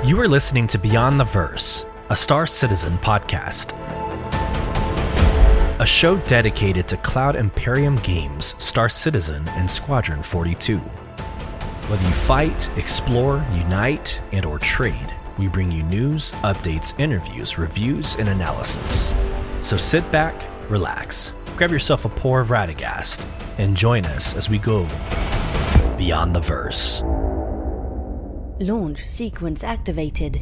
You are listening to Beyond the Verse, a Star Citizen podcast. A show dedicated to Cloud Imperium games, Star Citizen, and Squadron 42. Whether you fight, explore, unite, and or trade, we bring you news, updates, interviews, reviews, and analysis. So sit back, relax, grab yourself a pour of Radegast, and join us as we go Beyond the Verse. Launch sequence activated.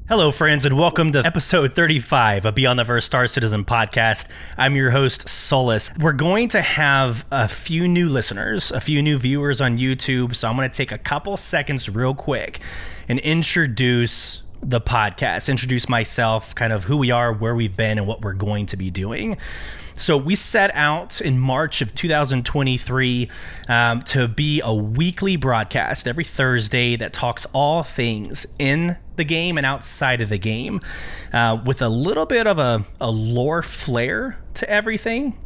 Hello, friends, and welcome to episode 35 of Beyond the Verse Star Citizen podcast. I'm your host, Solus. We're going to have a few new listeners, a few new viewers on YouTube, so I'm going to take a couple seconds real quick and introduce the podcast, introduce myself, kind of who we are, where we've been, and what we're going to be doing. So we set out in March of 2023 to be a weekly broadcast every Thursday that talks all things in the game and outside of the game with a little bit of a lore flair to everything.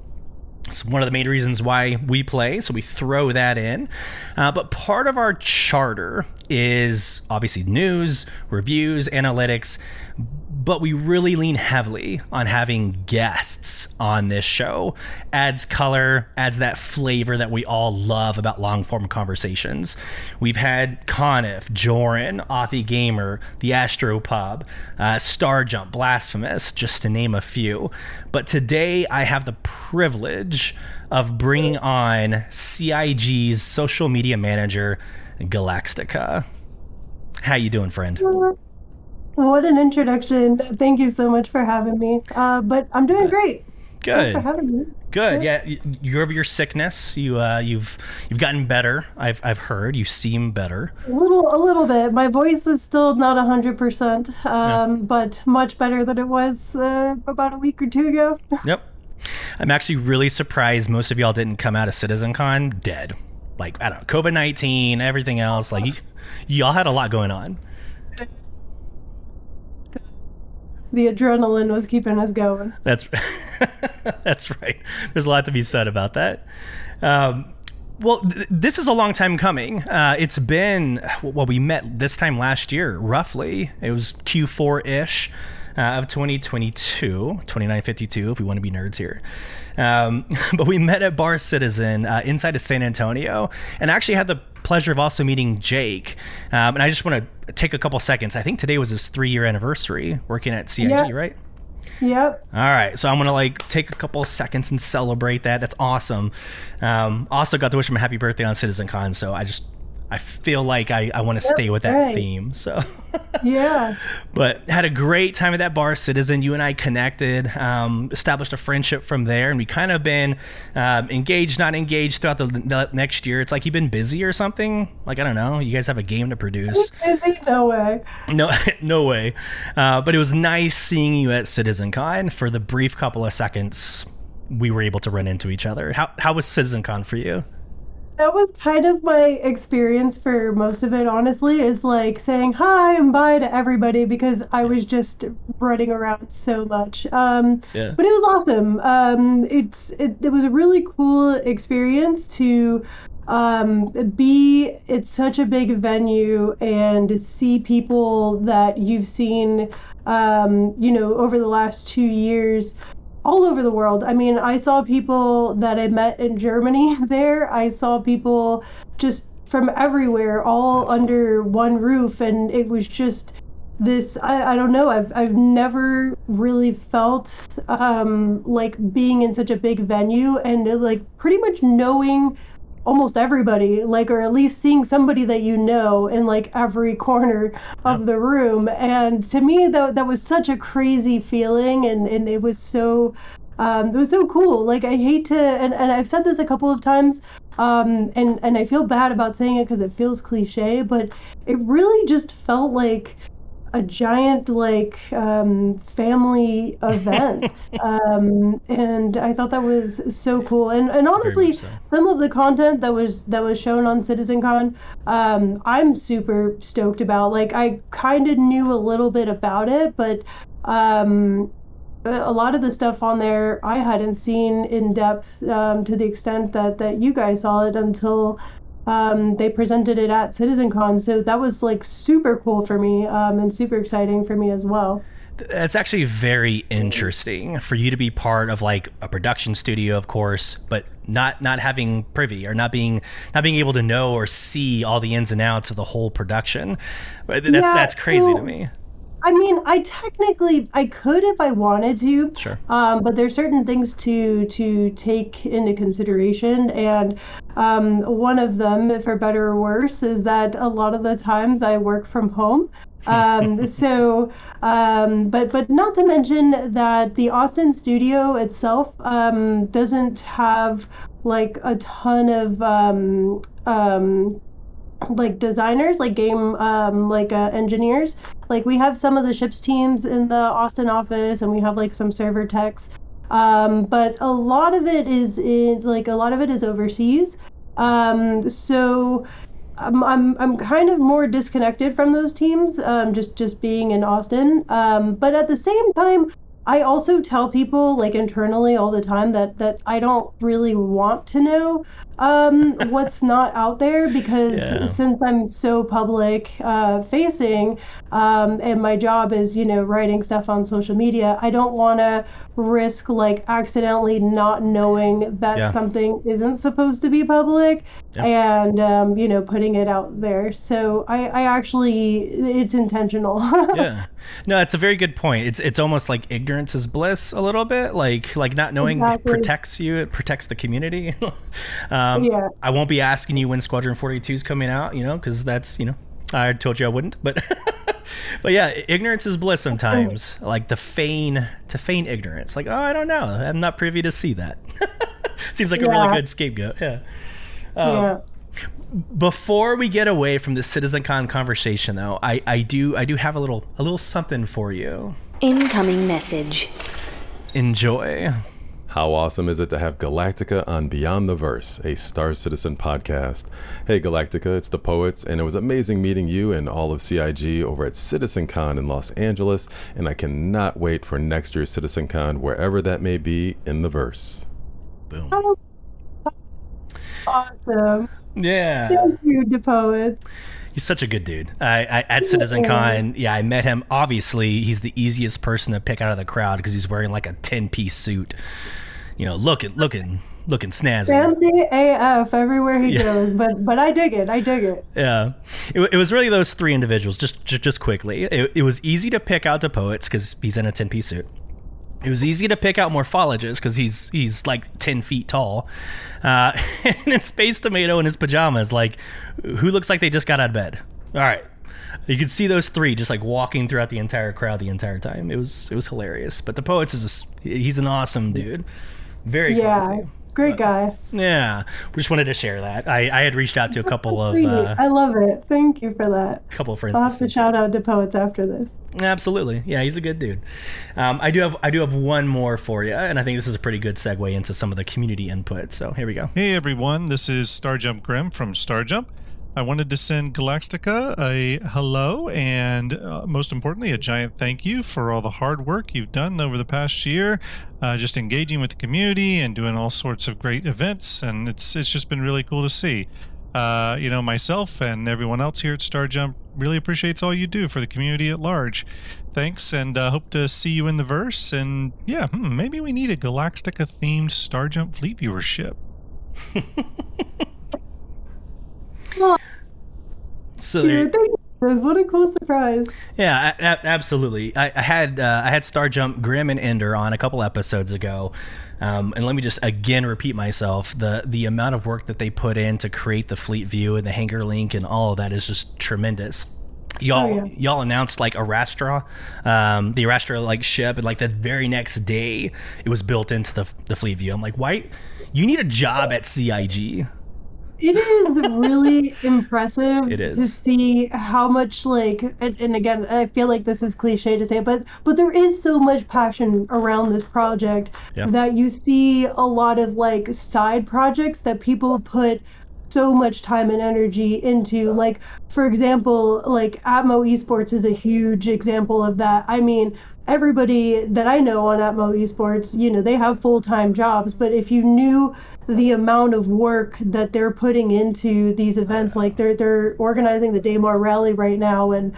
It's one of the main reasons why we play, so we throw that in. But part of our charter is obviously news, reviews, analytics, but we really lean heavily on having guests on this show. Adds color, adds that flavor that we all love about long-form conversations. We've had Conniff, Joran, Authy Gamer, The Astropub, Starjump, Blasphemous, just to name a few. But today I have the privilege of bringing on CIG's social media manager, Galaxt1ka. How you doing, friend? What an introduction. Thank you so much for having me. But I'm doing great. Good. Thanks for having me. Good. Yeah, you're over your sickness. You've gotten better. I've heard. You seem better. A little bit. My voice is still not 100%, but much better than it was about a week or two ago. Yep. I'm actually really surprised most of y'all didn't come out of CitizenCon dead. Like, I don't know, COVID-19, everything else. Like, y'all had a lot going on. The adrenaline was keeping us going. That's right. There's a lot to be said about that. Well, this is a long time coming. It's been, well, we met this time last year, roughly. It was Q4-ish of 2022, 2952, if we want to be nerds here. But we met at Bar Citizen inside of San Antonio, and I actually had the pleasure of also meeting Jake. And I just want to take a couple seconds. I think today was his 3-year anniversary working at CIG, right? Yep. All right. So I'm going to take a couple seconds and celebrate that. That's awesome. Also got to wish him a happy birthday on CitizenCon. So I feel like I want to stay with that theme. So yeah. But had a great time at that Bar Citizen. You and I connected, established a friendship from there, and we kind of been engaged, not engaged throughout the next year. It's like you've been busy or something. Like, I don't know. You guys have a game to produce. Busy? No way. No way. But it was nice seeing you at CitizenCon. For the brief couple of seconds we were able to run into each other. How was CitizenCon for you? That was kind of my experience for most of it, honestly, is like saying hi and bye to everybody because I was just running around so much. But it was awesome. It was a really cool experience to be at such a big venue and see people that you've seen, over the last 2 years. All over the world. I mean, I saw people that I met in Germany there. I saw people just from everywhere, all under one roof. And it was just this, I don't know, I've never really felt like being in such a big venue and like pretty much knowing almost everybody, like, or at least seeing somebody that you know in like every corner of the room. And to me, that was such a crazy feeling, and it was so cool. Like, I hate to, and I've said this a couple of times, and I feel bad about saying it because it feels cliche, but it really just felt like a giant family event. And I thought that was so cool. And honestly, some of the content that was shown on CitizenCon, I'm super stoked about. Like, I kind of knew a little bit about it, but a lot of the stuff on there I hadn't seen in depth to the extent that you guys saw it until they presented it at CitizenCon. So that was like super cool for me and super exciting for me as well. It's actually very interesting for you to be part of like a production studio, of course, but not having privy or not being able to know or see all the ins and outs of the whole production. That's crazy to me. I mean, I could if I wanted to. Sure. But there's certain things to take into consideration, and one of them, for better or worse, is that a lot of the times I work from home. But not to mention that the Austin studio itself doesn't have like a ton of like designers, like game engineers. Like we have some of the ships teams in the Austin office, and we have like some server techs, but a lot of it is overseas. So I'm kind of more disconnected from those teams, just being in Austin. But at the same time, I also tell people like internally all the time that I don't really want to know what's not out there, because since I'm so public facing, and my job is, writing stuff on social media, I don't want to risk like accidentally not knowing that something isn't supposed to be public and putting it out there. So I actually, it's intentional. Yeah, no, it's a very good point. It's almost like ignorance is bliss a little bit, like not knowing protects you, it protects the community. I won't be asking you when Squadron 42 is coming out, because that's, I told you I wouldn't, but but yeah, ignorance is bliss sometimes. Like to feign ignorance. Like, oh, I don't know, I'm not privy to see that. Seems like a really good scapegoat. Before we get away from the CitizenCon conversation, though, I do have a little something for you. Incoming message. Enjoy. How awesome is it to have Galaxt1ka on Beyond the Verse, a Star Citizen podcast? Hey Galaxt1ka, it's the Poets, and it was amazing meeting you and all of CIG over at CitizenCon in Los Angeles, and I cannot wait for next year's CitizenCon, wherever that may be in the verse. Boom. Oh, awesome. Yeah. Thank you, the Poets. He's such a good dude. At CitizenCon, I met him. Obviously, he's the easiest person to pick out of the crowd because he's wearing like a 10-piece suit. Looking snazzy. Fancy AF everywhere he goes, but I dig it. Yeah, it was really those three individuals. Just quickly, it was easy to pick out the Poets because he's in a 10-piece suit. It was easy to pick out Morphologist because he's like 10 feet tall. And then Space Tomato in his pajamas, like, who looks like they just got out of bed. All right. You could see those three just like walking throughout the entire crowd the entire time. It was hilarious. But the Poets he's an awesome dude. Very classy. Great guy. Yeah, we just wanted to share that. I had reached out to a couple of. I love it. Thank you for that. A couple of friends. I'll have to shout out to Poets after this. Absolutely, yeah, he's a good dude. I do have one more for you, and I think this is a pretty good segue into some of the community input. So here we go. Hey everyone, this is Starjump Grim from Starjump. I wanted to send Galaxt1ka a hello and most importantly a giant thank you for all the hard work you've done over the past year, just engaging with the community and doing all sorts of great events, and it's just been really cool to see. Myself and everyone else here at Starjump really appreciates all you do for the community at large. Thanks, and hope to see you in the verse, and maybe we need a Galaxt1ka themed Starjump fleet viewership. So thank you. What a cool surprise. Yeah, absolutely. I had Starjump Grim and Ender on a couple episodes ago, and let me just again repeat myself. The amount of work that they put in to create the fleet view and the hangar link and all of that is just tremendous. Y'all announced like Arastra, the Arastra like ship, and like the very next day it was built into the fleet view. I'm like, why? You need a job at CIG. It is really impressive to see how much and again, I feel like this is cliche to say, but there is so much passion around this project that you see a lot of like side projects that people put so much time and energy into. Like, for example, like Atmo Esports is a huge example of that. I mean, everybody that I know on Atmo Esports, they have full-time jobs, but if you knew the amount of work that they're putting into these events, like they're organizing the Daymar Rally right now, and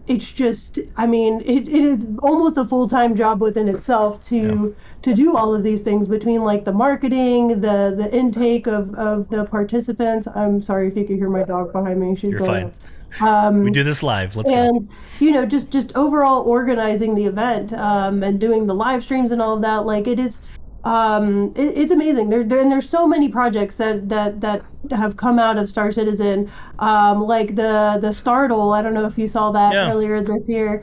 it's just, it is almost a full-time job within itself to do all of these things, between like the marketing, the intake of the participants. I'm sorry if you could hear my dog behind me. She's You're going fine. We do this live. Let's go. And just overall organizing the event, and doing the live streams and all of that, like it is. It's amazing. There's so many projects that have come out of Star Citizen, like the Startle. I don't know if you saw that earlier this year,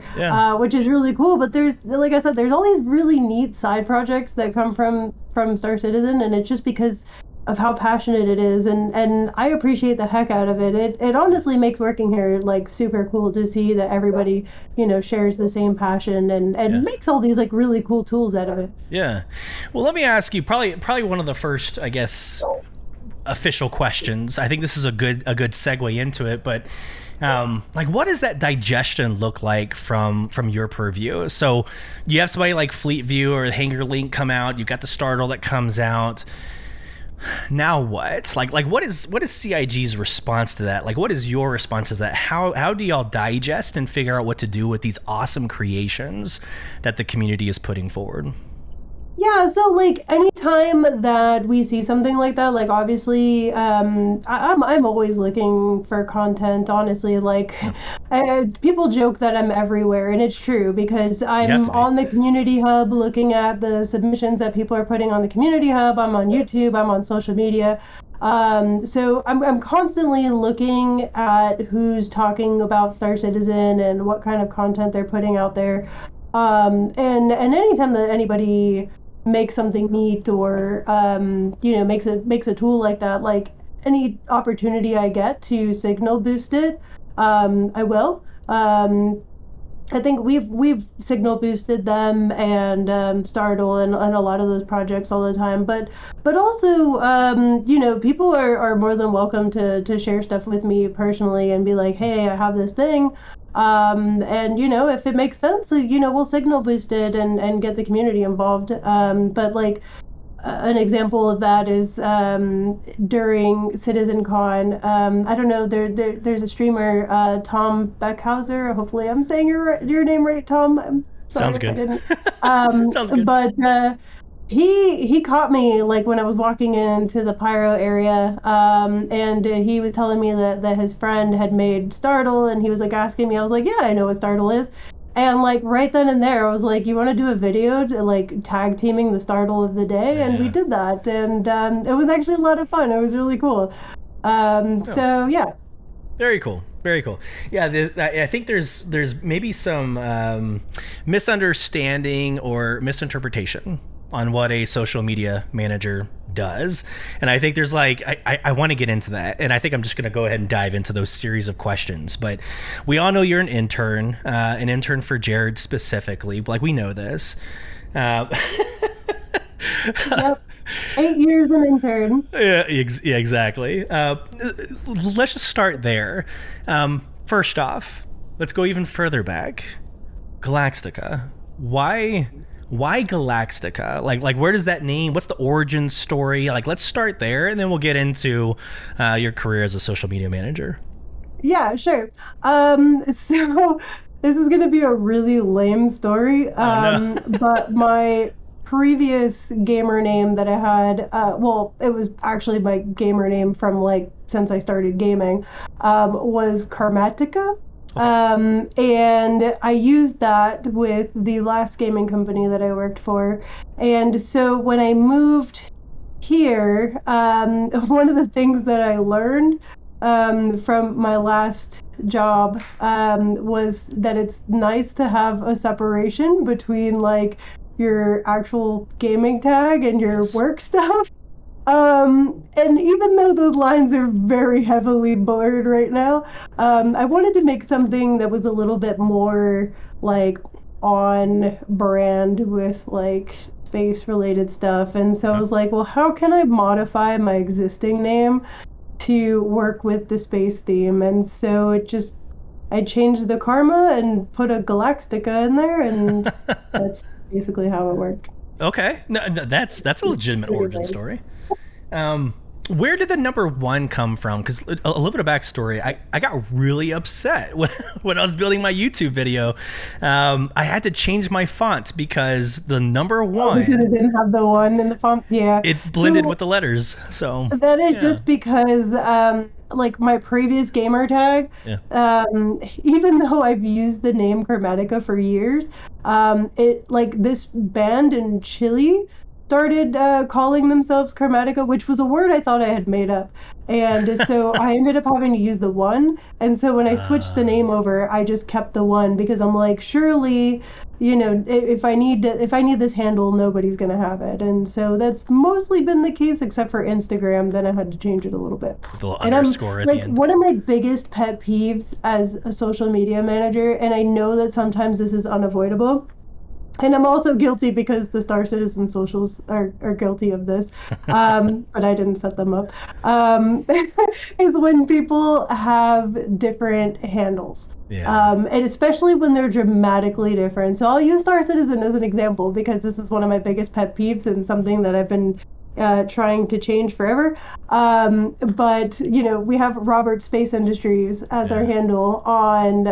which is really cool. But there's, like I said, there's all these really neat side projects that come from Star Citizen, and it's just because of how passionate it is, and I appreciate the heck out of it. It honestly makes working here like super cool to see that everybody shares the same passion and makes all these like really cool tools out of it. Yeah. Well, let me ask you probably one of the first, I guess, official questions. I think this is a good segue into it, but like, what does that digestion look like from your purview? So you have somebody like Fleet View or Hanger Link come out, you've got the Startle that comes out. Now what? Like what is CIG's response to that? Like, what is your response to that? How do y'all digest and figure out what to do with these awesome creations that the community is putting forward? Yeah, so like anytime that we see something like that, like obviously, I'm always looking for content. Honestly, like people joke that I'm everywhere, and it's true because I'm on the community hub looking at the submissions that people are putting on the community hub. I'm on YouTube. I'm on social media. So I'm constantly looking at who's talking about Star Citizen and what kind of content they're putting out there. And anytime that anybody makes something neat or makes a tool like that, like any opportunity I get to signal boost it, I will. I think we've signal boosted them and Startle and a lot of those projects all the time, but also people are more than welcome to share stuff with me personally and be like, hey, I have this thing. And if it makes sense, we'll signal boost it and get the community involved. But like an example of that is during CitizenCon. I don't know, there's a streamer, Tom Beckhauser. Hopefully I'm saying your name right, Tom. I'm sorry Sounds good. if I didn't. Sounds good. But he caught me like when I was walking into the pyro area, and he was telling me that his friend had made Startle, and he was like asking me. I was like, yeah, I know what Startle is. And like right then and there, I was like, you want to do a video to, like, tag teaming the Startle of the day? And we did that, and it was actually a lot of fun. It was really cool. So yeah. Very cool. Very cool. Yeah, I think there's maybe some misunderstanding or misinterpretation on what a social media manager does. And I think there's like, I want to get into that. And I think I'm just going to go ahead and dive into those series of questions. But we all know you're an intern for Jared specifically. Like, we know this. Yep. 8 years an intern. Yeah, exactly. Let's just start there. First off, let's go even further back. Galaxt1ka. Why Galaxt1ka? Like where does that name, what's the origin story? Like, let's start there, and then we'll get into your career as a social media manager. Yeah, sure. So this is going to be a really lame story. No. But my previous gamer name that I had, it was actually my gamer name from like since I started gaming, was Karmatica. And I used that with the last gaming company that I worked for. And so when I moved here, one of the things that I learned from my last job was that it's nice to have a separation between like your actual gaming tag and your work stuff. And even though those lines are very heavily blurred right now, I wanted to make something that was a little bit more like on brand with like space related stuff. And so I was like, well, how can I modify my existing name to work with the space theme? And so it just I changed the karma and put a Galaxt1ka in there, and that's basically how it worked. Okay, no, that's a legitimate origin story. Where did the number 1 come from? Because a little bit of backstory, I got really upset when I was building my YouTube video. I had to change my font because the number 1... because it didn't have the 1 in the font? Yeah. It blended with the letters, so... That is just because, like, my previous gamer tag, even though I've used the name Chromatica for years, this band in Chile started calling themselves Chromatica, which was a word I thought I had made up. And so I ended up having to use the 1. And so when I switched the name over, I just kept the 1 because I'm like, surely, if I need this handle, nobody's going to have it. And so that's mostly been the case, except for Instagram. Then I had to change it a little bit. With a little underscore at the end. One of my biggest pet peeves as a social media manager, and I know that sometimes this is unavoidable, and I'm also guilty because the Star Citizen socials are guilty of this, but I didn't set them up, is when people have different handles. Yeah. And especially when they're dramatically different. So I'll use Star Citizen as an example because this is one of my biggest pet peeves and something that I've been trying to change forever. But, we have Robert Space Industries as our handle on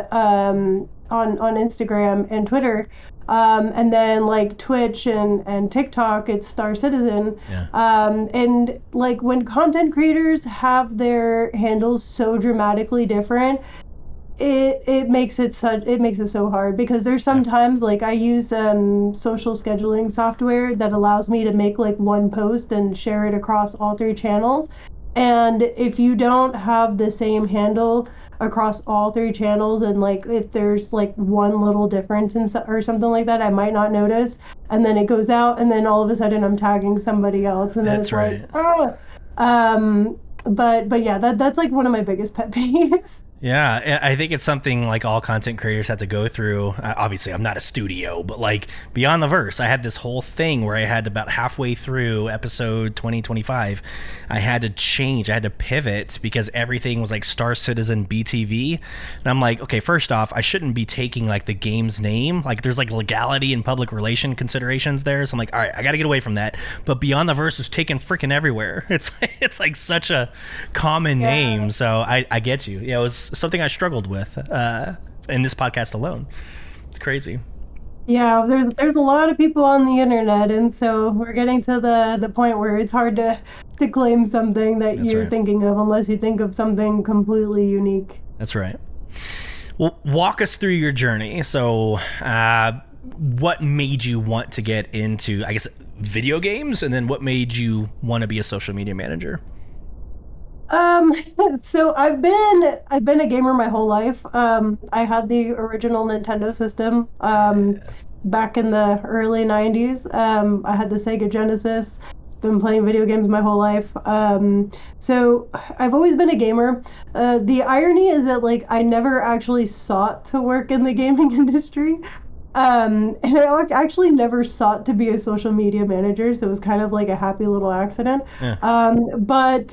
Instagram and Twitter. And then like Twitch and TikTok, it's Star Citizen. Yeah. And like when content creators have their handles so dramatically different, it makes it so hard because there's sometimes like I use social scheduling software that allows me to make like one post and share it across all 3 channels. And if you don't have the same handle across all 3 channels, and like if there's like one little difference or something like that, I might not notice, and then it goes out, and then all of a sudden I'm tagging somebody else, and then that's it's right. But yeah, that's like one of my biggest pet peeves. Yeah, I think it's something like all content creators have to go through. Obviously, I'm not a studio, but like Beyond the Verse, I had this whole thing where I had about halfway through episode 2025, I had to change, I had to pivot because everything was like Star Citizen BTV. And I'm like, okay, first off, I shouldn't be taking like the game's name. Like there's like legality and public relation considerations there. So I'm like, all right, I got to get away from that. But Beyond the Verse was taken freaking everywhere. It's like such a common name. So I get you. Yeah, it was something I struggled with in this podcast alone. It's crazy. Yeah, there's a lot of people on the internet, and so we're getting to the point where it's hard to claim something that That's you're right. thinking of unless you think of something completely unique. That's right. Well, walk us through your journey. So what made you want to get into, I guess, video games, and then what made you want to be a social media manager? So I've been a gamer my whole life. I had the original Nintendo system, back in the early 90s. I had the Sega Genesis, been playing video games my whole life. So I've always been a gamer. The irony is that like I never actually sought to work in the gaming industry. And I actually never sought to be a social media manager, so it was kind of like a happy little accident. Yeah. But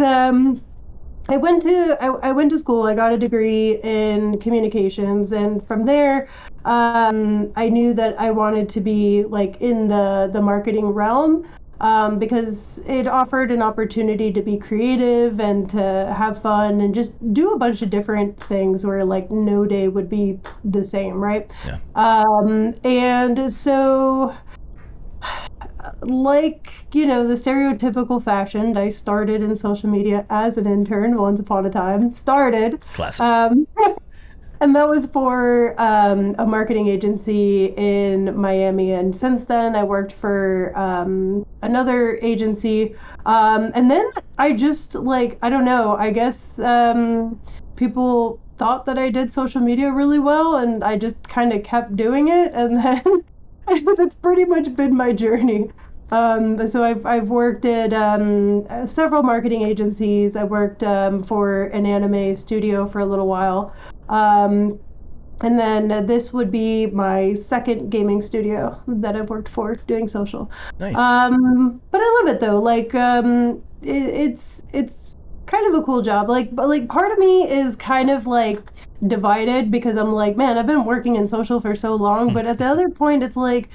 I went to school. I got a degree in communications, and from there, I knew that I wanted to be like in the marketing realm, because it offered an opportunity to be creative and to have fun and just do a bunch of different things where like no day would be the same, right? Yeah. And so, like, the stereotypical fashion, I started in social media as an intern once upon a time. Classic. And that was for a marketing agency in Miami. And since then, I worked for another agency. And then I just, like, I don't know, I guess people thought that I did social media really well, and I just kind of kept doing it. And then that's pretty much been my journey. So I've worked at several marketing agencies. I worked for an anime studio for a little while. And then this would be my second gaming studio that I've worked for doing social. Nice. But I love it though. Like, it's kind kind of a cool job. But like part of me is kind of like divided because I'm like, man, I've been working in social for so long. But at the other point, it's like,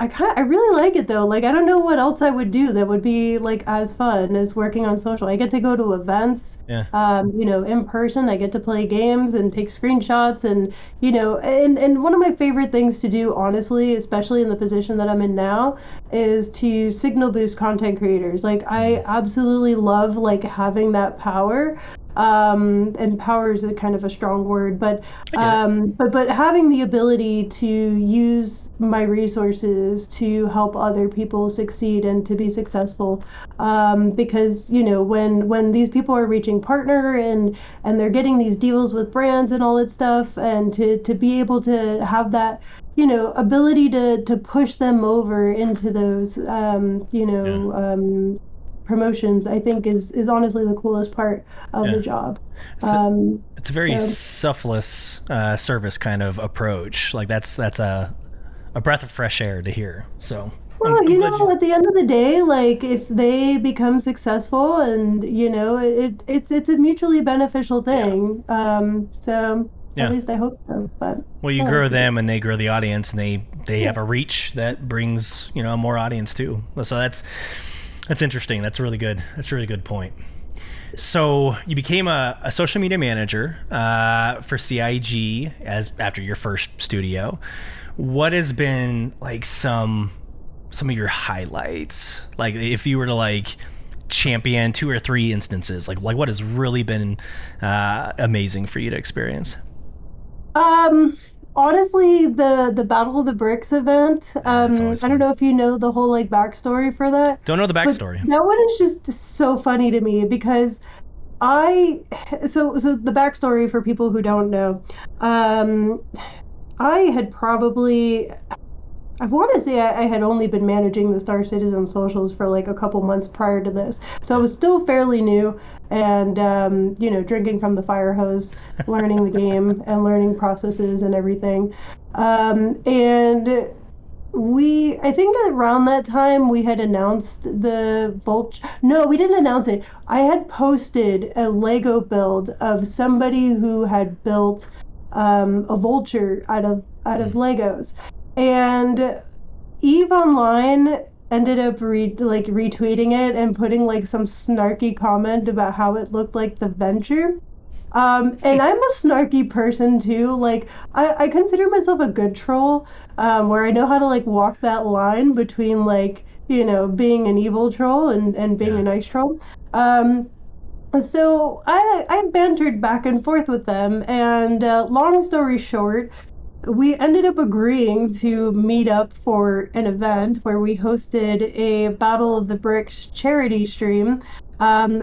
I really like it though. Like I don't know what else I would do that would be like as fun as working on social. I get to go to events, in person. I get to play games and take screenshots and and one of my favorite things to do, honestly, especially in the position that I'm in now, is to signal boost content creators. Like I absolutely love like having that power. And power is a kind of a strong word, but having the ability to use my resources to help other people succeed and to be successful, because when these people are reaching partner and they're getting these deals with brands and all that stuff, and to be able to have that ability to push them over into those promotions, I think is honestly the coolest part of the job. It's a very selfless service kind of approach. Like that's a breath of fresh air to hear. So well, at the end of the day, like if they become successful and it's a mutually beneficial thing. At least I hope so. But well, you grow them and they grow the audience, and they have a reach that brings more audience too. So that's interesting. That's a really good point. So you became a social media manager for CIG after your first studio. What has been like some of your highlights? Like if you were to like champion 2 or 3 instances, like what has really been amazing for you to experience? Honestly, the Battle of the Bricks event. I don't know if you know the whole like backstory for that. Don't know the backstory. But that one is just so funny to me because so the backstory for people who don't know, I had probably, I want to say I had only been managing the Star Citizen socials for like a couple months prior to this, so I was still fairly new. And drinking from the fire hose, learning the game and learning processes and everything. And I think around that time we had announced the Vulture. No, we didn't announce it. I had posted a Lego build of somebody who had built a Vulture out of Legos, and Eve Online ended up retweeting it and putting like some snarky comment about how it looked like the Venture. And I'm a snarky person too. Like I consider myself a good troll, where I know how to like walk that line between like, being an evil troll and being a nice troll. So I bantered back and forth with them, and long story short, we ended up agreeing to meet up for an event where we hosted a Battle of the Bricks charity stream,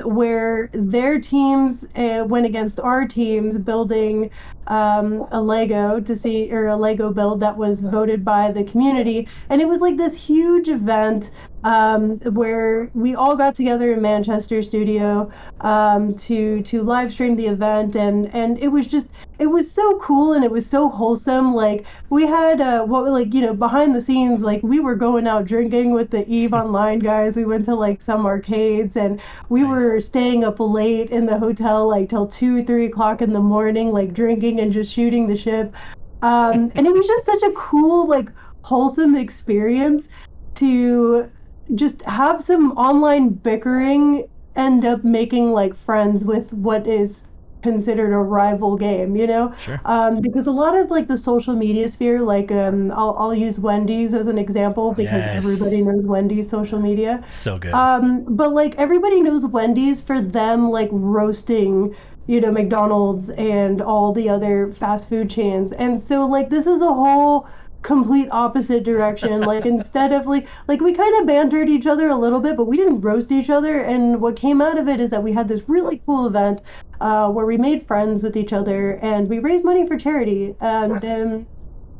where their teams went against our teams building a Lego a Lego build that was voted by the community. And it was like this huge event where we all got together in Manchester studio to live stream the event, and it was so cool and it was so wholesome. Like we had behind the scenes, like we were going out drinking with the Eve Online guys. We went to like some arcades, and we were staying up late in the hotel like till 2-3 o'clock in the morning, like drinking and just shooting the ship. And it was just such a cool, like wholesome experience to just have some online bickering end up making like friends with what is considered a rival game, Sure. Because a lot of like the social media sphere, like I'll use Wendy's as an example because everybody knows Wendy's social media. So good. But like everybody knows Wendy's for them like roasting McDonald's and all the other fast food chains. And so like this is a whole complete opposite direction. Like instead of like we kind of bantered each other a little bit, but we didn't roast each other. And what came out of it is that we had this really cool event where we made friends with each other and we raised money for charity. And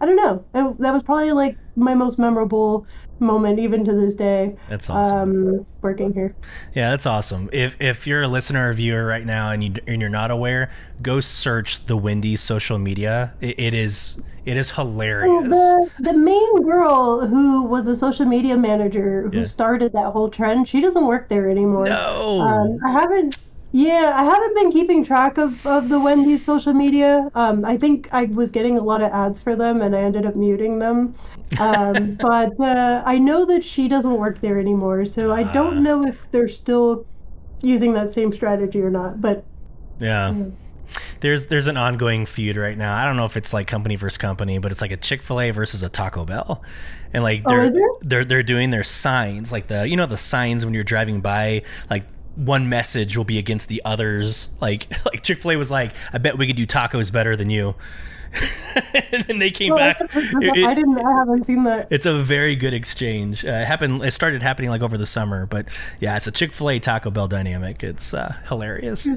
I don't know, that was probably like my most memorable moment even to this day. That's awesome. Working here. Yeah, that's awesome. If you're a listener or viewer right now and you're not aware, go search the Wendy's social media. It is hilarious. Well, the main girl who was a social media manager who started that whole trend, she doesn't work there anymore. No. I haven't Yeah, I haven't been keeping track of the Wendy's social media. I think I was getting a lot of ads for them and I ended up muting them. But I know that she doesn't work there anymore, so I don't know if they're still using that same strategy or not. But yeah. There's an ongoing feud right now. I don't know if it's like company versus company, but it's like a Chick-fil-A versus a Taco Bell. And like they're doing their signs, like the signs when you're driving by, like one message will be against the others. Like Chick-fil-A was like, I bet we could do tacos better than you. And then they came back. I haven't seen that. It's a very good exchange. It started happening like over the summer, but yeah, it's a Chick-fil-A Taco Bell dynamic. It's hilarious.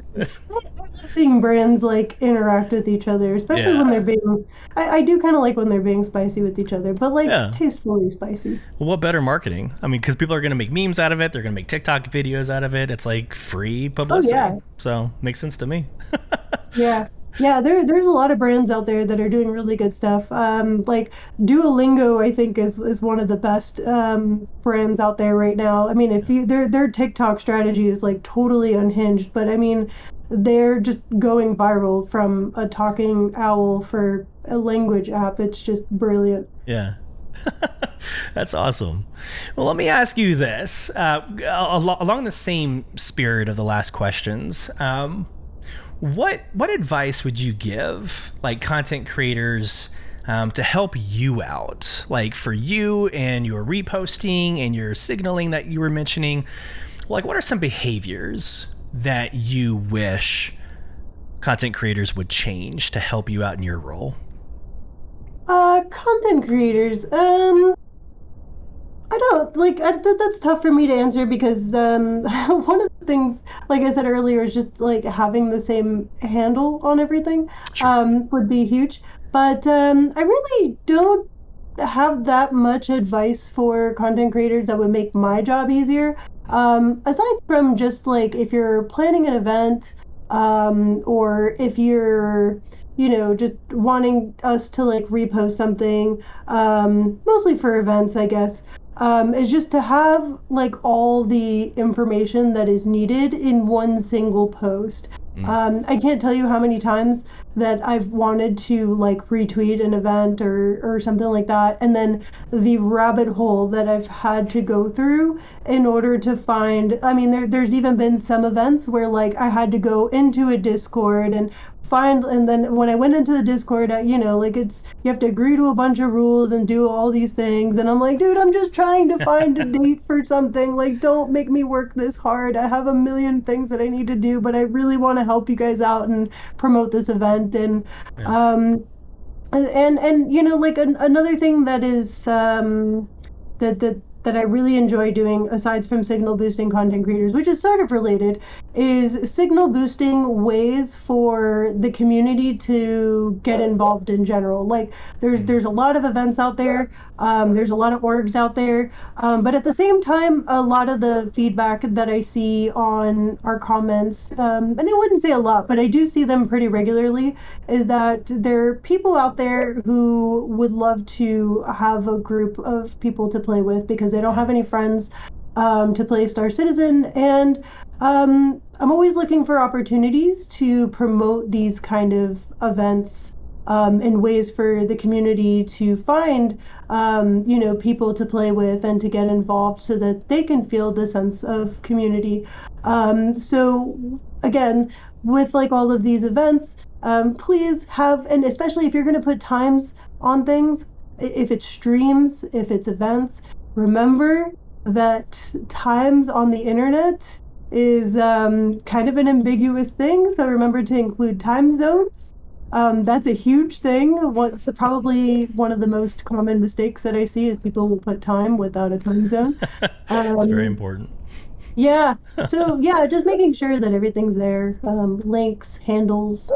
Seeing brands like interact with each other, especially when they're being, I do kind of like when they're being spicy with each other, but like tastefully spicy. Well, what better marketing? I mean, because people are going to make memes out of it. They're going to make TikTok videos out of it. It's like free publicity. Oh, yeah. So makes sense to me. Yeah, there's a lot of brands out there that are doing really good stuff. Like Duolingo, I think is one of the best brands out there right now. I mean, if their TikTok strategy is like totally unhinged, but I mean, they're just going viral from a talking owl for a language app. It's just brilliant. Yeah. That's awesome. Well, let me ask you this, along the same spirit of the last questions. What advice would you give like content creators to help you out, like for you and your reposting and your signaling that you were mentioning? Like, what are some behaviors that you wish content creators would change to help you out in your role? Content creators, I don't like that's tough for me to answer because one of the things, like I said earlier, is just like having the same handle on everything. Would be huge. But I really don't have that much advice for content creators that would make my job easier. Aside from just like if you're planning an event, or if you're just wanting us to like repost something, mostly for events, I guess, is just to have like all the information that is needed in one single post. I can't tell you how many times that I've wanted to like retweet an event or something like that, and then the rabbit hole that I've had to go through in order to find. I mean, there's even been some events where like I had to go into a Discord and then when I went into the Discord, like you have to agree to a bunch of rules and do all these things, and I'm like, dude, I'm just trying to find a date for something. Like, don't make me work this hard. I have a million things that I need to do, but I really want to help you guys out and promote this event. And like another thing that is that I really enjoy doing, aside from signal boosting content creators, which is sort of related, is signal boosting ways for the community to get involved in general. Like there's a lot of events out there, there's a lot of orgs out there, but at the same time, a lot of the feedback that I see on our comments, and I wouldn't say a lot, but I do see them pretty regularly, is that there are people out there who would love to have a group of people to play with because they don't have any friends to play Star Citizen, and I'm always looking for opportunities to promote these kind of events and ways for the community to find people to play with and to get involved so that they can feel the sense of community. So again, with like all of these events, please have, and especially if you're going to put times on things, if it's streams, if it's events, remember that times on the internet is kind of an ambiguous thing. So remember to include time zones. That's a huge thing. What's probably one of the most common mistakes that I see is people will put time without a time zone. It's very important. Yeah. So yeah, just making sure that everything's there. Links, handles,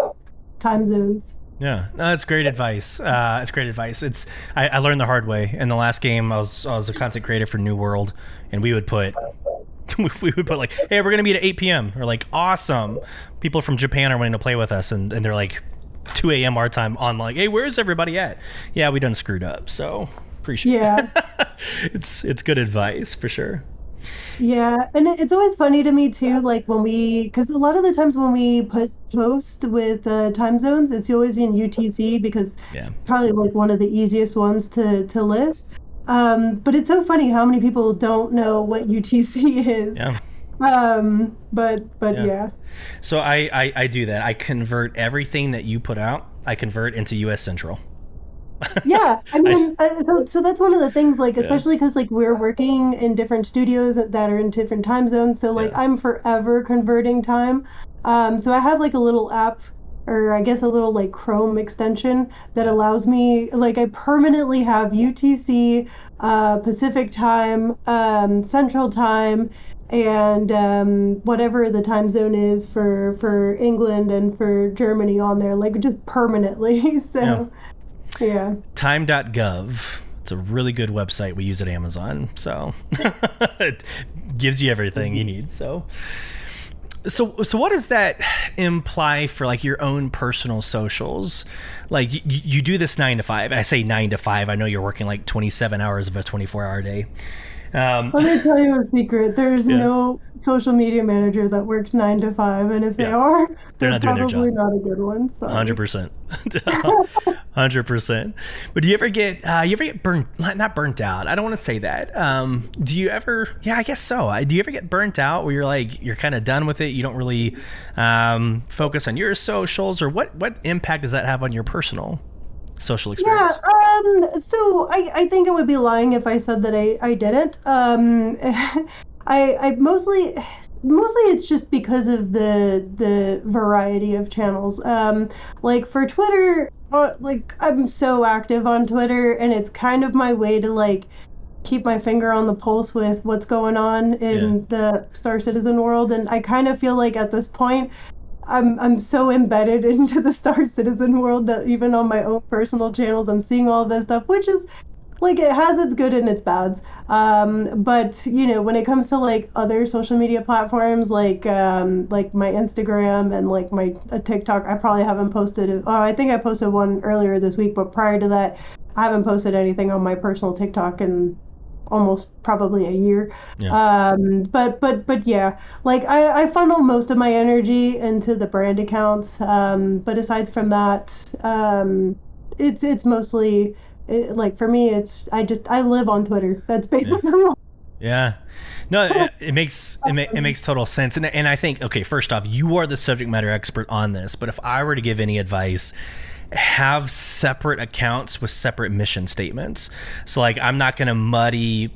time zones. Yeah, no, that's great advice. It's great advice. I learned the hard way. In the last game, I was a content creator for New World, and we would put like, hey, we're gonna meet at 8 p.m. Or like, awesome. People from Japan are wanting to play with us, and they're like 2 a.m. our time on like, hey, where's everybody at? Yeah, we done screwed up. So appreciate it. It's good advice for sure. Yeah, and it's always funny to me too, like because a lot of the times when we post with time zones, it's always in UTC because Yeah. probably like one of the easiest ones to list. But it's so funny how many people don't know what UTC is. Yeah. But yeah. So I do that. I convert everything that you put out. I convert into US Central. Yeah, I mean, so that's one of the things, like, especially because like we're working in different studios that are in different time zones. So like I'm forever converting time. So I have like a little app, or I guess a little like Chrome extension that allows me, like, I permanently have UTC, Pacific time, Central time, and whatever the time zone is for England and for Germany on there, like just permanently. So. Yeah. Time.gov. It's a really good website we use at Amazon. So it gives you everything you need. So what does that imply for like your own personal socials? Like you do this 9 to 5. I say 9 to 5. I know you're working like 27 hours of a 24-hour day. Let me tell you a secret. There's no social media manager that works 9 to 5, and if they are, they're not doing their probably job. not a good one. 100%. 100%. But do you ever get not burnt out? I don't want to say that. Do you ever? Yeah, I guess so. Do you ever get burnt out where you're like you're kind of done with it? You don't really focus on your socials, or what impact does that have on your personal social experience? Yeah, so I think I would be lying if I said that I didn't. I mostly it's just because of the variety of channels. Like for Twitter, like I'm so active on Twitter, and it's kind of my way to like keep my finger on the pulse with what's going on in the Star Citizen world, and I kind of feel like at this point I'm so embedded into the Star Citizen world that even on my own personal channels, I'm seeing all this stuff, which is like, it has its good and its bads. But you know, when it comes to like other social media platforms, like my Instagram and like my TikTok, I probably haven't posted. Oh, I think I posted one earlier this week, but prior to that, I haven't posted anything on my personal TikTok in almost probably a year. But yeah, like I funnel most of my energy into the brand accounts, but aside from that, it's mostly like for me I live on Twitter. That's basically all. Yeah. No, it makes total sense. And I think, okay, first off, you are the subject matter expert on this, but if I were to give any advice, have separate accounts with separate mission statements. So like, I'm not going to muddy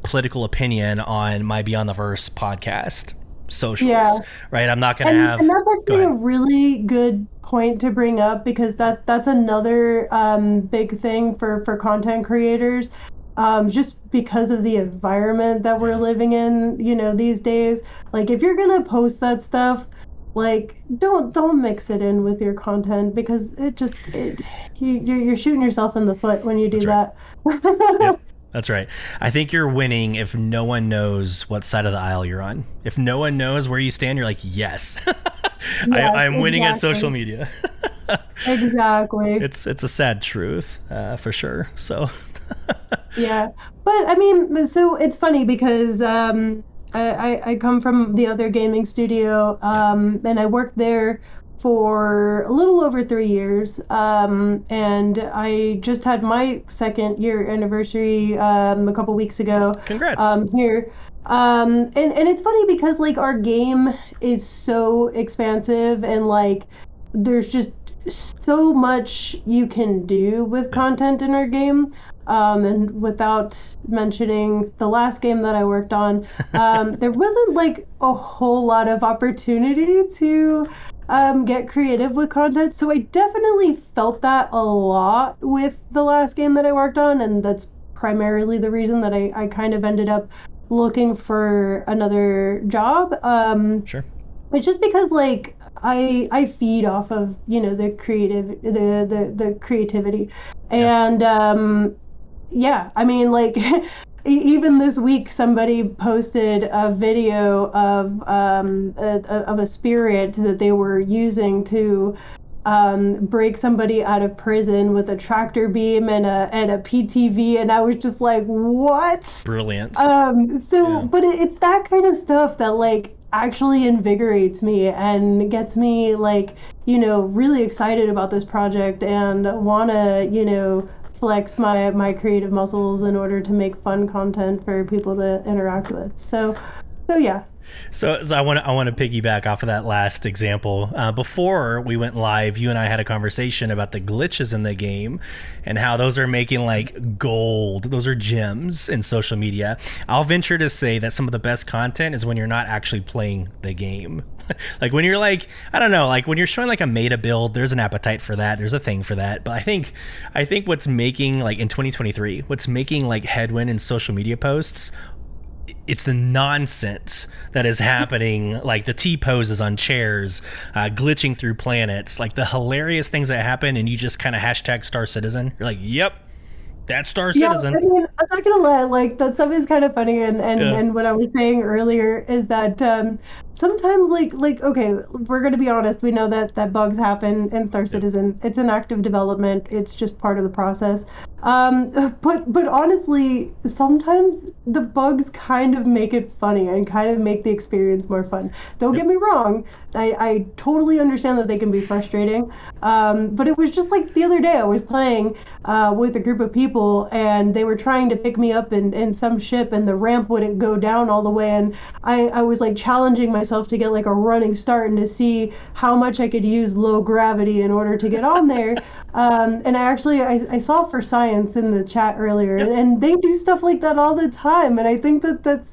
political opinion on my Beyond the Verse podcast socials, right? I'm not going to have. And that's actually a really good point to bring up, because that's another big thing for content creators. Just because of the environment that we're living in, you know, these days. Like, if you're gonna post that stuff, like, don't mix it in with your content, because you're shooting yourself in the foot when you do that. Yep, that's right. I think you're winning if no one knows what side of the aisle you're on. If no one knows where you stand, you're like, yes, I'm winning at social media. Exactly. It's a sad truth, for sure. So. Yeah, but I mean, so it's funny because I come from the other gaming studio, and I worked there for a little over 3 years, and I just had my 2nd year anniversary a couple weeks ago. Congrats. Here. And it's funny because like our game is so expansive, and like there's just so much you can do with content in our game. And without mentioning the last game that I worked on, there wasn't like a whole lot of opportunity to get creative with content. So I definitely felt that a lot with the last game that I worked on, and that's primarily the reason that I kind of ended up looking for another job. Sure. It's just because like I feed off of, you know, the creativity, and yeah, I mean, like, even this week, somebody posted a video of a spirit that they were using to break somebody out of prison with a tractor beam and a PTV, and I was just like, what? Brilliant. But it's that kind of stuff that like actually invigorates me and gets me like, really excited about this project and wanna, flex my creative muscles in order to make fun content for people to interact with. So yeah. So I want to piggyback off of that last example. Before we went live, you and I had a conversation about the glitches in the game and how those are making like gold. Those are gems in social media. I'll venture to say that some of the best content is when you're not actually playing the game. Like when you're like, I don't know, like when you're showing like a meta build, there's an appetite for that. There's a thing for that. But I think what's making like in 2023, what's making like headwind in social media posts, it's the nonsense that is happening, like the T-poses on chairs, glitching through planets, like the hilarious things that happen, and you just kind of hashtag Star Citizen. You're like, yep, that's Star Citizen. I mean, I'm not gonna lie, like that stuff is kind of funny, and what I was saying earlier is that sometimes like okay, we're gonna be honest, we know that bugs happen in Star Citizen. It's an active development. It's just part of the process. But honestly, sometimes the bugs kind of make it funny and kind of make the experience more fun. Don't get me wrong, I totally understand that they can be frustrating. But it was just like the other day I was playing with a group of people and they were trying to pick me up in some ship and the ramp wouldn't go down all the way, and I was like challenging myself to get like a running start and to see how much I could use low gravity in order to get on there. And I saw For Science in the chat earlier, and they do stuff like that all the time, and I think that's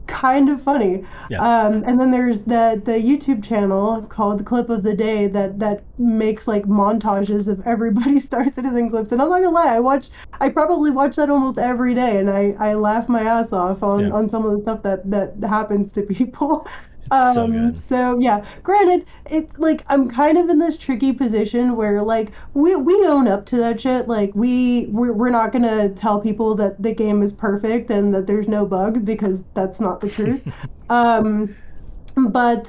kind of funny. And then there's the YouTube channel called Clip of the Day that makes like montages of everybody's Star Citizen clips, and I'm not gonna lie, I probably watch that almost every day, and I laugh my ass off on some of the stuff that happens to people. So good. So yeah, granted, it's like I'm kind of in this tricky position where like we own up to that shit. Like we're not gonna tell people that the game is perfect and that there's no bugs, because that's not the truth. But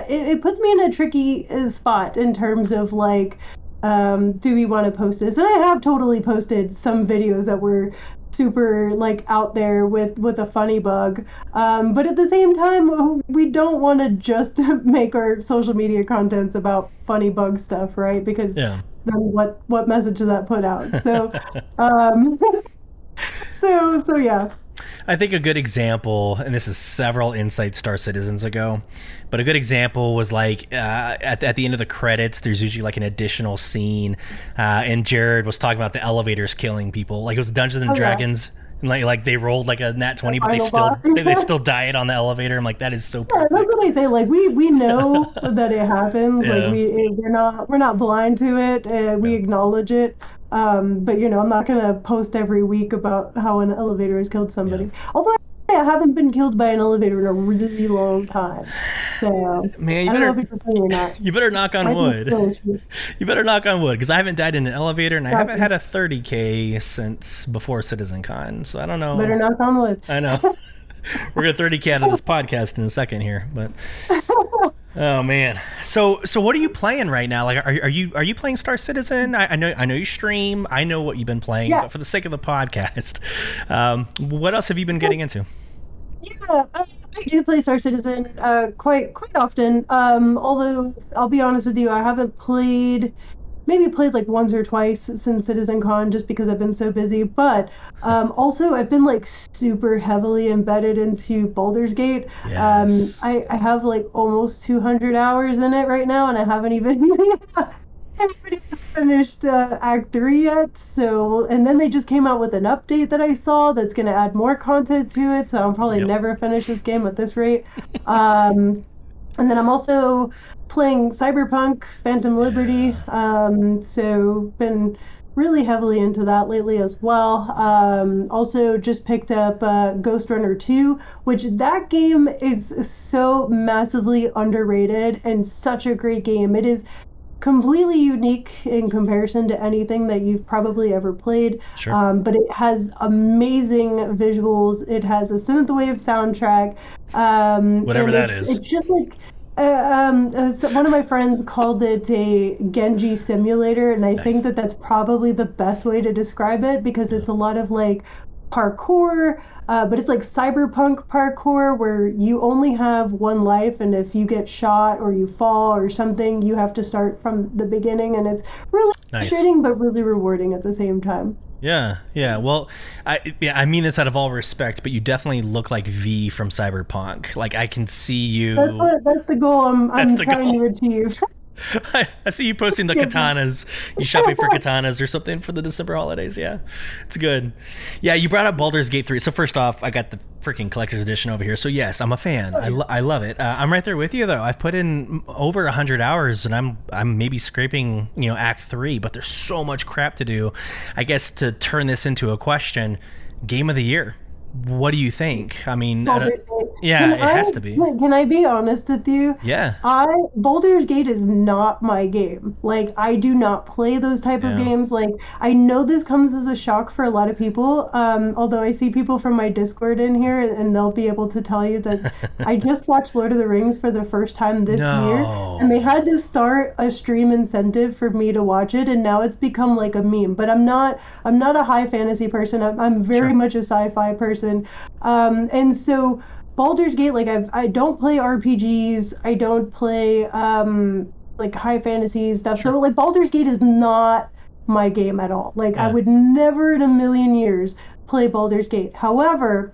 it puts me in a tricky spot in terms of like, do we want to post this? And I have totally posted some videos that were super like out there with a funny bug, but at the same time we don't want to just make our social media contents about funny bug stuff, right? Because then what message does that put out? So so yeah. I think a good example, and this is several Insight Star Citizens ago, but a good example was like at the end of the credits, there's usually like an additional scene, and Jared was talking about the elevators killing people. Like it was Dungeons and Dragons, and like they rolled like a nat 20, but they still died on the elevator. I'm like, that is so perfect. Yeah, that's what I say. Like we know that it happens. Yeah. Like we're not blind to it. We acknowledge it. But I'm not gonna post every week about how an elevator has killed somebody. Yeah. Although I haven't been killed by an elevator in a really long time. So man, I don't know if it's a thing or not. You better knock on wood. You better knock on wood, because I haven't died in an elevator, and I haven't had a 30K since before CitizenCon. So I don't know. Better knock on wood. I know. We're gonna 30K out of this podcast in a second here, but. Oh man! So what are you playing right now? Like, are you playing Star Citizen? I know you stream. I know what you've been playing, but for the sake of the podcast, what else have you been getting into? Yeah, I do play Star Citizen quite often. Although I'll be honest with you, I haven't played like once or twice since CitizenCon, just because I've been so busy. But also I've been like super heavily embedded into Baldur's Gate. Yes. I have like almost 200 hours in it right now, and I haven't even finished Act 3 yet. So, and then they just came out with an update that I saw that's going to add more content to it. So I'll probably never finish this game at this rate. And then I'm also playing Cyberpunk Phantom Liberty, so been really heavily into that lately as well. Also just picked up Ghost Runner 2, which that game is so massively underrated and such a great game. It is completely unique in comparison to anything that you've probably ever played. Sure. But it has amazing visuals. It has a synthwave soundtrack. Whatever that is. It's just like One of my friends called it a Genji simulator, and I think that that's probably the best way to describe it because it's a lot of like parkour, but it's like cyberpunk parkour where you only have one life, and if you get shot or you fall or something, you have to start from the beginning, and it's really frustrating but really rewarding at the same time. Yeah. Well, I mean this out of all respect, but you definitely look like V from Cyberpunk. Like I can see you. That's the goal I'm trying to achieve. I see you posting the katanas. You shopping for katanas or something for the December holidays. Yeah, it's good. Yeah, you brought up Baldur's Gate 3. So first off, I got the freaking collector's edition over here. So yes, I'm a fan. I love it. I'm right there with you though. I've put in over 100 hours, and I'm maybe scraping Act 3, but there's so much crap to do. I guess to turn this into a question, game of the year. What do you think? I mean, it has to be. Can I be honest with you? Yeah. Baldur's Gate is not my game. Like, I do not play those type of games. Like, I know this comes as a shock for a lot of people. Although I see people from my Discord in here, and they'll be able to tell you that I just watched Lord of the Rings for the first time this year, and they had to start a stream incentive for me to watch it, and now it's become like a meme. But I'm not a high fantasy person. I'm very much a sci-fi person. And so Baldur's Gate, like I don't play RPGs, I don't play like high fantasy stuff. So like Baldur's Gate is not my game at all. Like I would never in a million years play Baldur's Gate. However,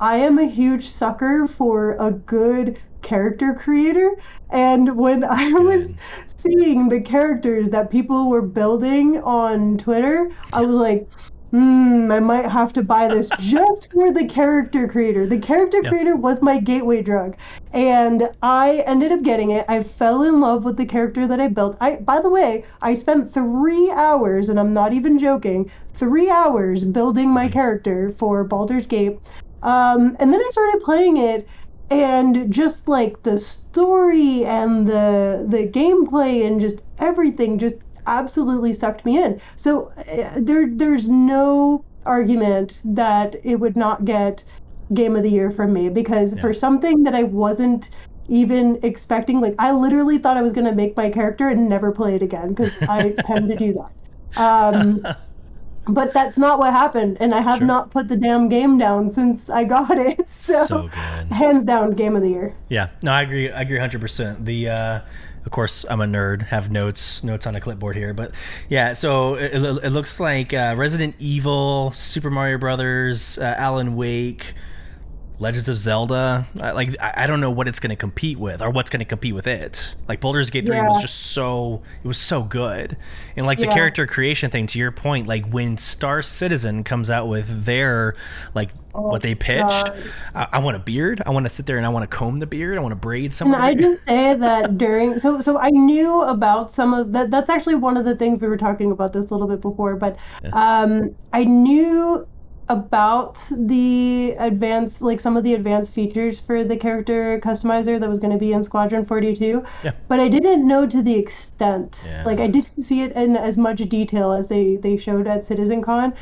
I am a huge sucker for a good character creator, and when I was seeing the characters that people were building on Twitter, I was like, I might have to buy this just for the character creator. The character creator was my gateway drug, and I ended up getting it. I fell in love with the character that I built. By the way, I spent 3 hours, and I'm not even joking, 3 hours building my character for Baldur's Gate. And then I started playing it, and just like the story and the gameplay and just everything just absolutely sucked me in. So there's no argument that it would not get Game of the Year from me, because for something that I wasn't even expecting, like I literally thought I was going to make my character and never play it again, because I tend to do that. But that's not what happened, and I have not put the damn game down since I got it. So good. Hands down, Game of the Year. Yeah, no, I agree 100%. Of course, I'm a nerd, have notes on a clipboard here, but yeah, so it looks like Resident Evil, Super Mario Brothers, Alan Wake, Legends of Zelda. I don't know what it's going to compete with, or what's going to compete with it. Like Baldur's Gate 3 was just so good, and like the character creation thing. To your point, like when Star Citizen comes out with their what they pitched, I want a beard. I want to sit there and I want to comb the beard. I want to braid someone. And I just say that during so I knew about some of that. That's actually one of the things we were talking about this a little bit before, but I knew about the advanced, like some of the advanced features for the character customizer that was going to be in Squadron 42, but I didn't know to the extent. Like I didn't see it in as much detail as they showed at CitizenCon.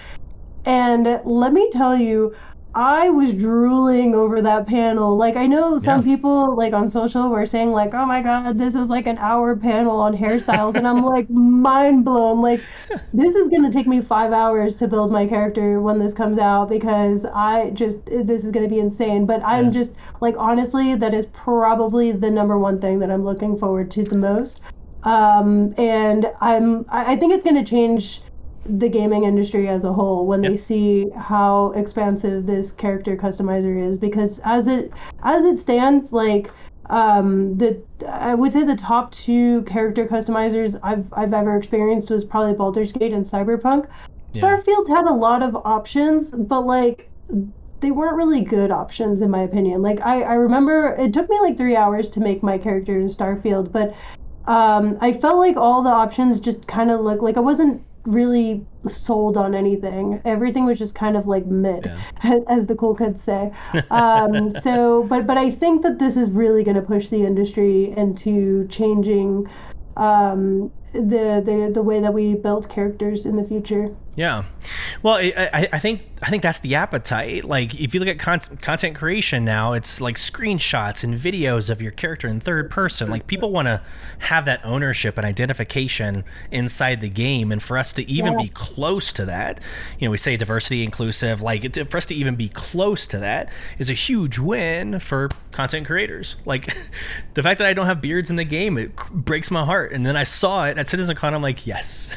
And let me tell you, I was drooling over that panel. Like, I know some people, like, on social were saying, like, oh my God, this is like an hour panel on hairstyles. And I'm like, mind blown. Like, this is going to take me 5 hours to build my character when this comes out, because this is going to be insane. But I'm just, like, honestly, that is probably the number one thing that I'm looking forward to the most. And I think it's going to change the gaming industry as a whole when they see how expansive this character customizer is, because as it stands, like I would say the top 2 character customizers I've ever experienced was probably Baldur's Gate and Cyberpunk. Starfield had a lot of options, but like they weren't really good options in my opinion. Like I remember it took me like 3 hours to make my character in Starfield, but I felt like all the options just kind of looked like I wasn't really sold on anything. Everything was just kind of like mid, as the cool kids say. But I think that this is really going to push the industry into changing the way that we build characters in the future. Yeah. Well, I think that's the appetite. Like, if you look at content creation now, it's like screenshots and videos of your character in third person. Like, people want to have that ownership and identification inside the game. And for us to even be close to that, we say diversity, inclusive, like, for us to even be close to that is a huge win for content creators. Like, the fact that I don't have beards in the game, it breaks my heart. And then I saw it at CitizenCon, I'm like, yes.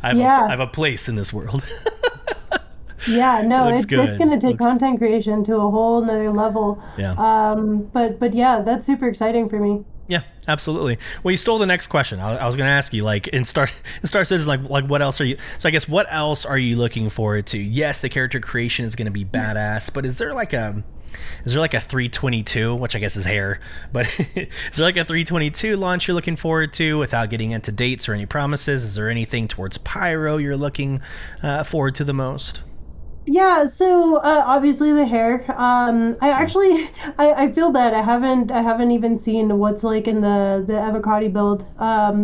I have a place in this world. Yeah, no, it's going to take Looks... content creation to a whole nother level. Yeah. But yeah, that's super exciting for me. Yeah, absolutely. Well, you stole the next question. I was going to ask you, like, in Star Citizen, like what else are you? So I guess what else are you looking forward to? Yes, the character creation is going to be badass, but is there like a 322, which I guess is hair, but is there like a 322 launch you're looking forward to without getting into dates or any promises? Is there anything towards Pyro you're looking forward to the most? Yeah, so obviously the hair. I feel bad. I haven't even seen what's like in the avocado build.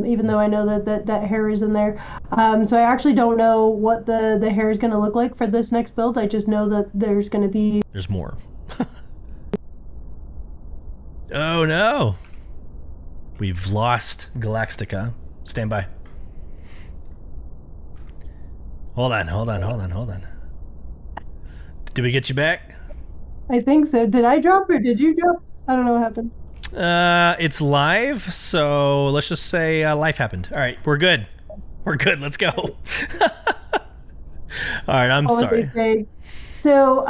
Even though I know that hair is in there. So I actually don't know what the hair is going to look like for this next build. I just know that there's more. Oh no, we've lost Galaxt1ka. Stand by. Hold on. Did we get you back? I think so. Did I drop or did you drop? I don't know what happened. It's live, so let's just say life happened. All right, we're good. Let's go. All right, I'm sorry. So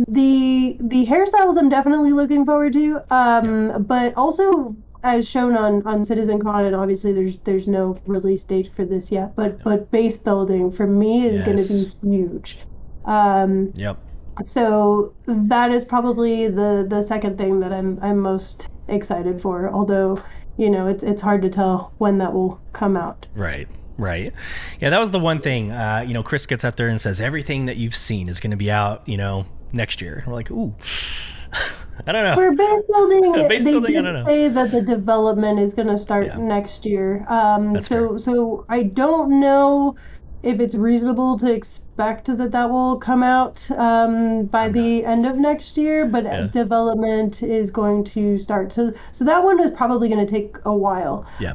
the hairstyles I'm definitely looking forward to. But also as shown on CitizenCon, and obviously there's no release date for this yet. But base building for me is going to be huge. Yep. So that is probably the second thing that I'm most excited for. Although it's hard to tell when that will come out. Right. Yeah, that was the one thing. Chris gets up there and says everything that you've seen is going to be out, next year. We're like, ooh, I don't know. For base building, they did say that the development is going to start next year. So I don't know if it's reasonable to expect that will come out by the end of next year, but development is going to start. So that one is probably going to take a while. Yeah.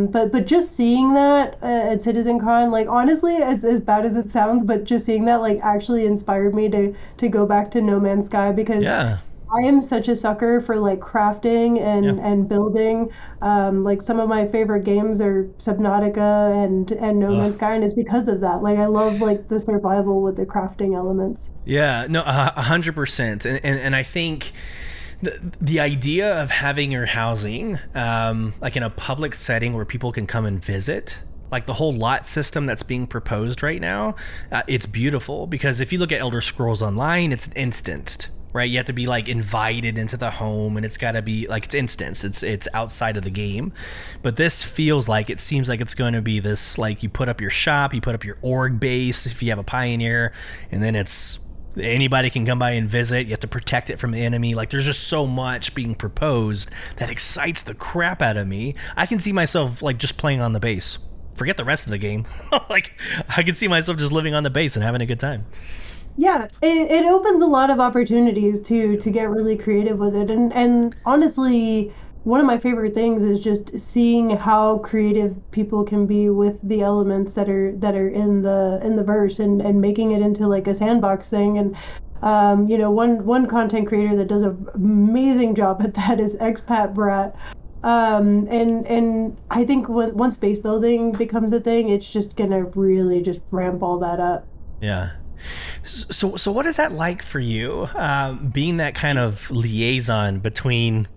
But just seeing that at CitizenCon, like, honestly, as bad as it sounds, but just seeing that, like, actually inspired me to go back to No Man's Sky, because I am such a sucker for, like, crafting and building. Like, some of my favorite games are Subnautica and No Man's Sky, and it's because of that. Like, I love, like, the survival with the crafting elements. Yeah, no, 100%. And I think the idea of having your housing like in a public setting where people can come and visit, like the whole lot system that's being proposed right now, it's beautiful, because if you look at Elder Scrolls Online, it's instanced. Right, you have to be like invited into the home, and it's got to be like it's instanced. It's outside of the game, but this seems like it's going to be this, like, you put up your shop, you put up your org base if you have a pioneer, and then it's anybody can come by and visit. You have to protect it from the enemy. Like, there's just so much being proposed that excites the crap out of me. I can see myself like just playing on the base. Forget the rest of the game. Like, I can see myself just living on the base and having a good time. Yeah, it opens a lot of opportunities to get really creative with it, and honestly, one of my favorite things is just seeing how creative people can be with the elements that are in the verse, and making it into like a sandbox thing. And one content creator that does an amazing job at that is Expat Brat. And I think once base building becomes a thing, it's just gonna really just ramp all that up. Yeah. So what is that like for you, being that kind of liaison between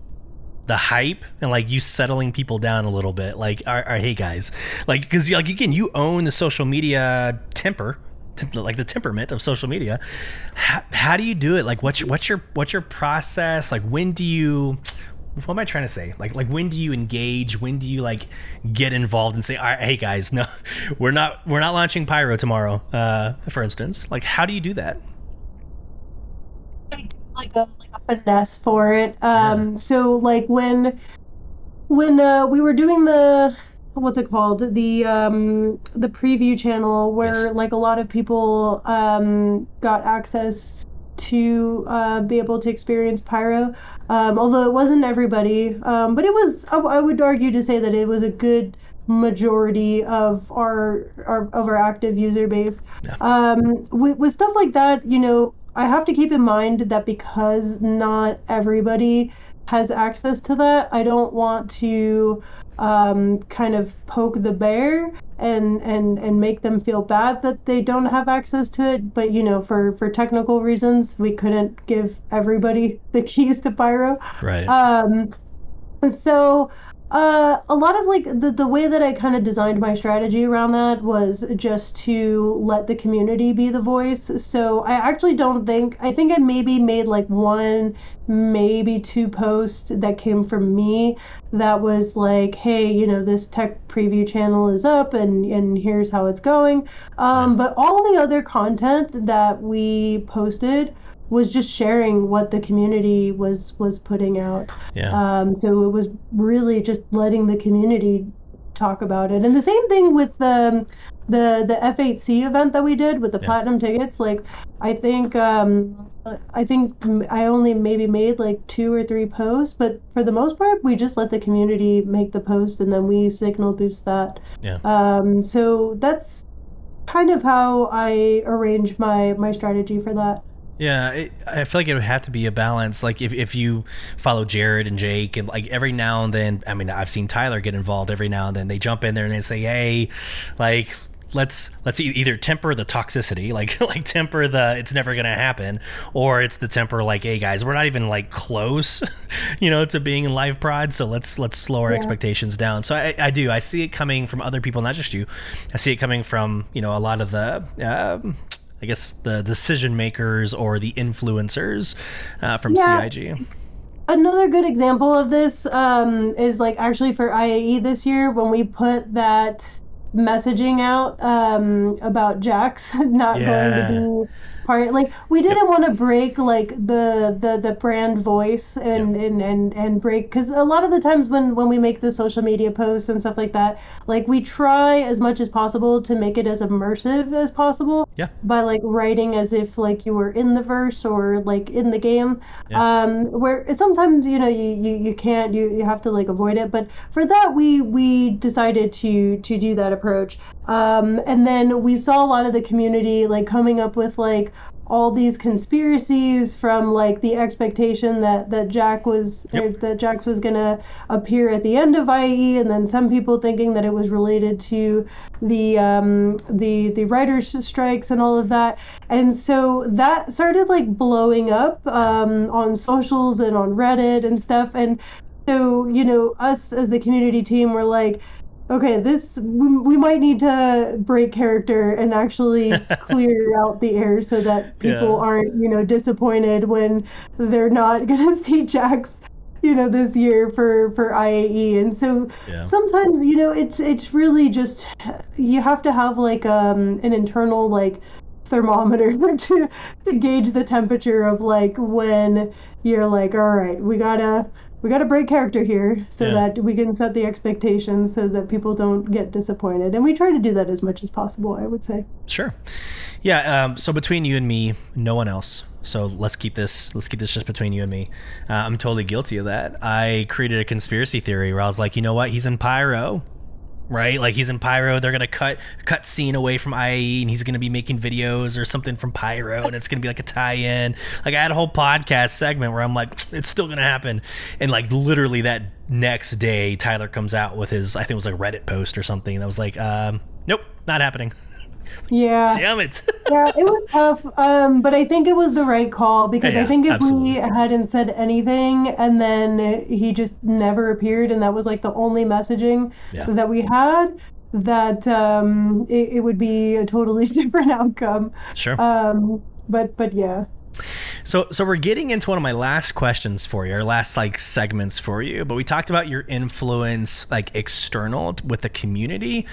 the hype and like you settling people down a little bit? Like, hey guys, like, because like again, you own the social media like the temperament of social media. How do you do it? Like, what's your process? Like, what am I trying to say? Like when do you engage? When do you like get involved and say, all right, hey guys, no, we're not launching Pyro tomorrow, for instance. Like, how do you do that? Like a finesse for it. So like when we were doing what's it called? The preview channel where Yes. like a lot of people got access to be able to experience Pyro. Although it wasn't everybody, but it was. I would argue to say that it was a good majority of our active user base. Yeah. With stuff like that, I have to keep in mind that because not everybody has access to that, I don't want to kind of poke the bear and make them feel bad that they don't have access to it. But for technical reasons, we couldn't give everybody the keys to Pyro. Right. So a lot of like the way that I kind of designed my strategy around that was just to let the community be the voice. So I actually don't think, I think I maybe made like one, maybe two posts that came from me that was like, hey, this tech preview channel is up and here's how it's going. But all the other content that we posted was just sharing what the community was putting out. Yeah. So it was really just letting the community talk about it. And the same thing with the F8C event that we did with the platinum tickets. Like I think I only maybe made like 2 or 3 posts, but for the most part we just let the community make the post and then we signal boost that. Yeah. So that's kind of how I arrange my strategy for that. Yeah, I feel like it would have to be a balance. Like if you follow Jared and Jake, and like every now and then, I mean, I've seen Tyler get involved every now and then. They jump in there and they say, "Hey, like let's either temper the toxicity, like temper the it's never gonna happen, or it's the temper like, hey guys, we're not even like close, to being in live prod. So let's slow our expectations down." So I see it coming from other people, not just you. I see it coming from a lot of the. I guess the decision makers or the influencers from CIG. Another good example of this is like actually for IAE this year when we put that messaging out about Jax not going to be part. Like we didn't want to break like the brand voice and break, because a lot of the times when we make the social media posts and stuff like that, like we try as much as possible to make it as immersive as possible by like writing as if like you were in the verse or like in the game, where it's sometimes you can't, you have to like avoid it, but for that we decided to do that approach. And then we saw a lot of the community like coming up with like all these conspiracies from like the expectation that Jax was gonna appear at the end of IE, and then some people thinking that it was related to the writers' strikes and all of that. And so that started like blowing up on socials and on Reddit and stuff. And so us as the community team were like, okay, we might need to break character and actually clear out the air so that people aren't, disappointed when they're not gonna see Jax, this year for IAE. And so sometimes, it's really just, you have to have like an internal like thermometer to gauge the temperature of like when you're like, all right, we gotta break character here so that we can set the expectations so that people don't get disappointed. And we try to do that as much as possible, I would say. Sure. Yeah. So between you and me, no one else. So let's keep this just between you and me. I'm totally guilty of that. I created a conspiracy theory where I was like, you know what? He's in Pyro. Right? Like he's in Pyro. They're going to cut scene away from IE and he's going to be making videos or something from Pyro and it's going to be like a tie-in. Like I had a whole podcast segment where I'm like, it's still going to happen. And like literally that next day, Tyler comes out with his, I think it was like a Reddit post or something. And I was like, nope, not happening. Yeah. Damn it. Yeah, it was tough. But I think it was the right call because I think if we hadn't said anything and then he just never appeared and that was like the only messaging that we had, that it would be a totally different outcome. Sure. But yeah. So we're getting into one of my last questions for you, or last like segments for you, but we talked about your influence like external with the community.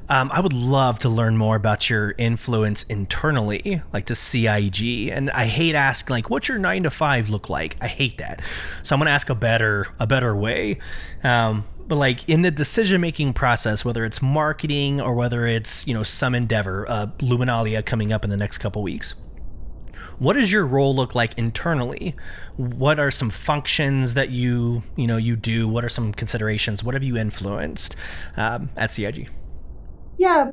I would love to learn more about your influence internally, like to CIG. And I hate asking, like, what's your 9 to 5 look like? I hate that. So I'm going to ask a better way. but like in the decision-making process, whether it's marketing or whether it's, some endeavor, Luminalia coming up in the next couple weeks, what does your role look like internally? What are some functions that you do? What are some considerations? What have you influenced at CIG? Yeah,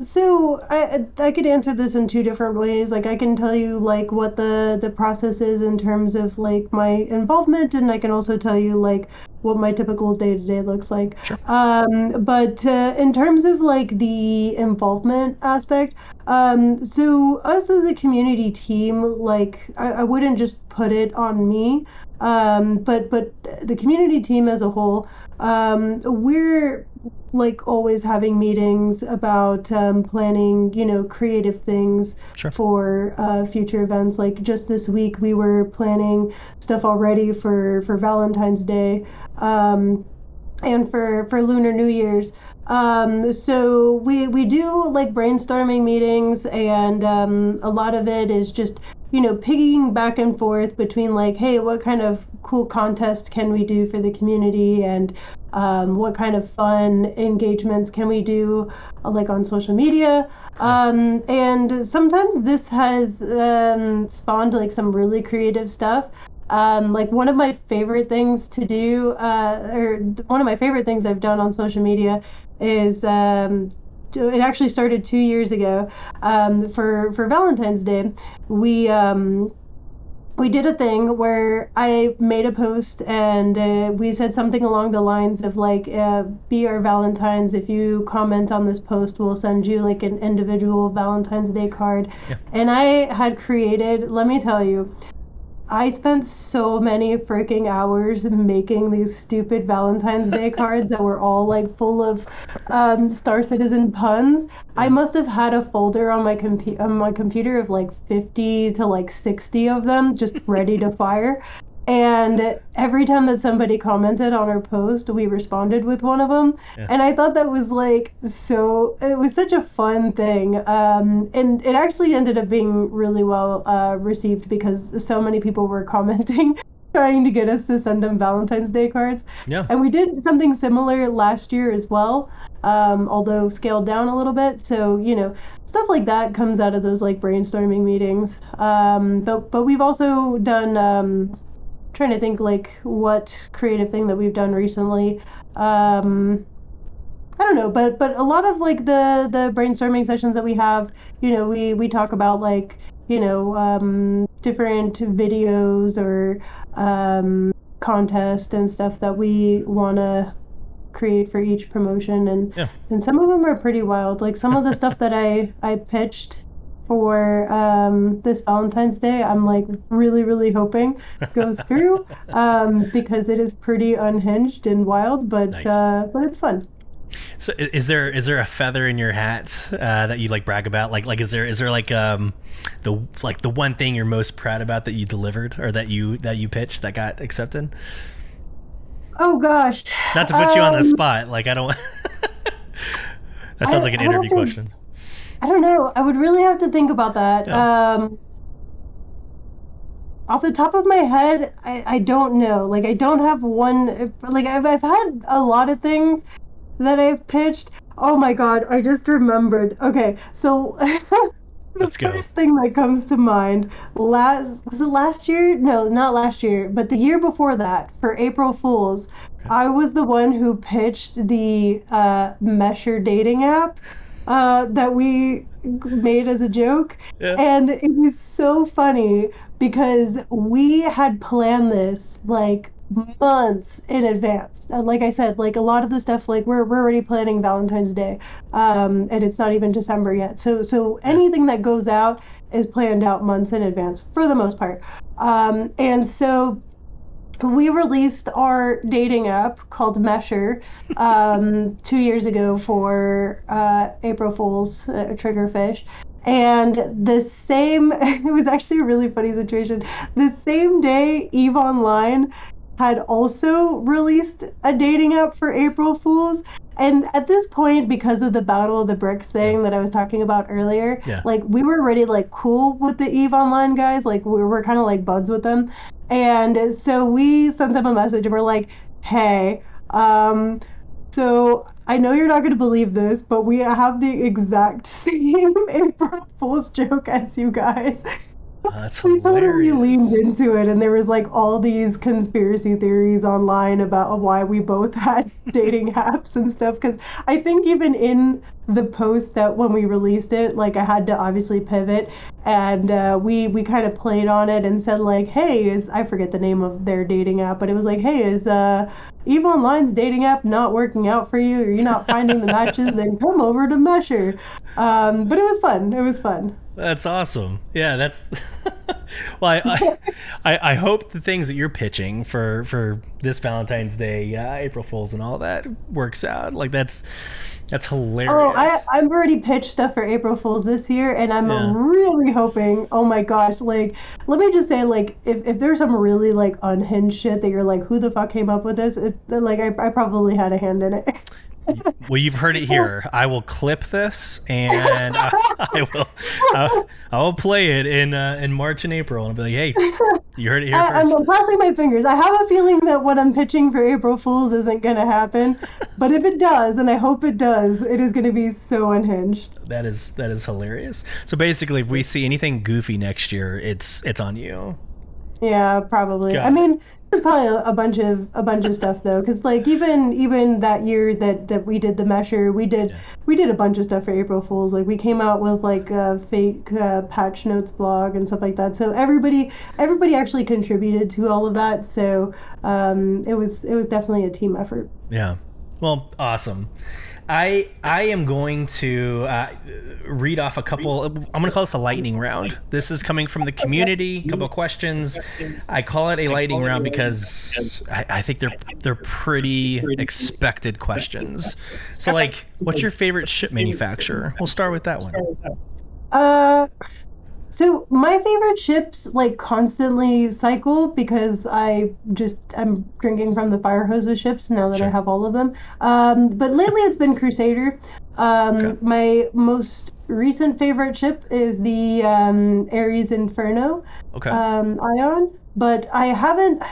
so I could answer this in two different ways. Like I can tell you like what the process is in terms of like my involvement, and I can also tell you like what my typical day-to-day looks like. Sure. But in terms of like the involvement aspect, so us as a community team, like I wouldn't just put it on me, but the community team as a whole, we're like always having meetings about planning, creative things Sure. for future events. Like just this week, we were planning stuff already for Valentine's Day and for Lunar New Year's. So we do like brainstorming meetings, and a lot of it is just piggying back and forth between like, hey, what kind of cool contest can we do for the community, and what kind of fun engagements can we do like on social media. And sometimes this has spawned like some really creative stuff. Like one of my favorite things to do, or one of my favorite things I've done on social media is it actually started 2 years ago. For Valentine's Day, we did a thing where I made a post, and we said something along the lines of like, be our Valentines. If you comment on this post, we'll send you like an individual Valentine's Day card. Yeah. And I had created, let me tell you, I spent so many freaking hours making these stupid Valentine's Day cards that were all like full of Star Citizen puns. I must have had a folder on my computer of like 50 to like 60 of them just ready to fire. And every time that somebody commented on our post, we responded with one of them. Yeah. And I thought that was like it was such a fun thing. And it actually ended up being really well received, because so many people were commenting, trying to get us to send them Valentine's Day cards. Yeah. And we did something similar last year as well, although scaled down a little bit. So, stuff like that comes out of those like brainstorming meetings. But we've also done... trying to think like what creative thing that we've done recently. I don't know, but a lot of like the brainstorming sessions that we have, we talk about like, different videos or contest and stuff that we want to create for each promotion, and some of them are pretty wild. Like some of the stuff that I pitched for this Valentine's Day, I'm like really hoping goes through, because it is pretty unhinged and wild, but Nice. But it's fun. So is there a feather in your hat that you like brag about? Like is there like the one thing you're most proud about that you delivered, or that you pitched that got accepted? Oh gosh. Not to put you on the spot, like I don't. That sounds like an interview question. I don't know. I would really have to think about that. Yeah. Off the top of my head, I don't know. Like I don't have one. Like I've had a lot of things that I've pitched. Oh my God, I just remembered. Okay, so Let's go. first thing that comes to mind, was it last year? No, not last year, but the year before that, for April Fools, I was the one who pitched the Mesher dating app that we made as a joke. Yeah. And it was so funny because we had planned this like months in advance. Like I said, like a lot of the stuff, like we're already planning Valentine's Day, and it's not even December yet. So anything that goes out is planned out months in advance for the most part. And so we released our dating app called Mesher 2 years ago for April Fool's Triggerfish. And it was actually a really funny situation. The same day, EVE Online had also released a dating app for April Fools. And at this point, because of the Battle of the Bricks thing that I was talking about earlier, like we were already like cool with the EVE Online guys. Like we were kind of like buds with them. And so we sent them a message and we're like, hey, So I know you're not going to believe this, but we have the exact same April Fool's joke as you guys. That's We totally leaned hilarious. into it, and there was like all these conspiracy theories online about why we both had dating apps and stuff. Because I think even in the post that when we released it, like I had to obviously pivot, and we kind of played on it and said like, hey, is I forget the name of their dating app, but it was like, hey, is Eve Online's dating app not working out for you? Are you not finding the matches? Then come over to Mesher. But it was fun. It was fun. That's awesome. Yeah, that's well. I hope the things that you're pitching for this Valentine's Day, April Fools, and all that works out. Like that's hilarious. Oh, I've already pitched stuff for April Fools this year, and I'm really hoping. Oh my gosh! Like, let me just say, like, if there's some really like unhinged shit that you're like, who the fuck came up with this? Like, I probably had a hand in it. Well, you've heard it here. I will clip this, and I will play it in March and April, and I'll be like, hey, you heard it here first. I'm crossing my fingers. I have a feeling that what I'm pitching for April Fools isn't going to happen, but if it does, and I hope it does, it is going to be so unhinged. That is hilarious. So basically, if we see anything goofy next year, it's on you. Yeah, probably. Got I it. mean, there's probably a bunch of stuff though, because like even that year that we did the Mesher, we did a bunch of stuff for April Fools. Like we came out with like a fake patch notes blog and stuff like that. So everybody actually contributed to all of that. So it was definitely a team effort. Yeah. Well, awesome. I am going to read off a couple. I'm going to call this a lightning round. This is coming from the community. A couple of questions. I call it a lightning round because I think they're pretty expected questions. So, like, what's your favorite ship manufacturer? We'll start with that one. So my favorite ships like constantly cycle because I'm drinking from the fire hose with ships now that I have all of them. But lately it's been Crusader. Okay. My most recent favorite ship is the Ares Inferno Ion. But I haven't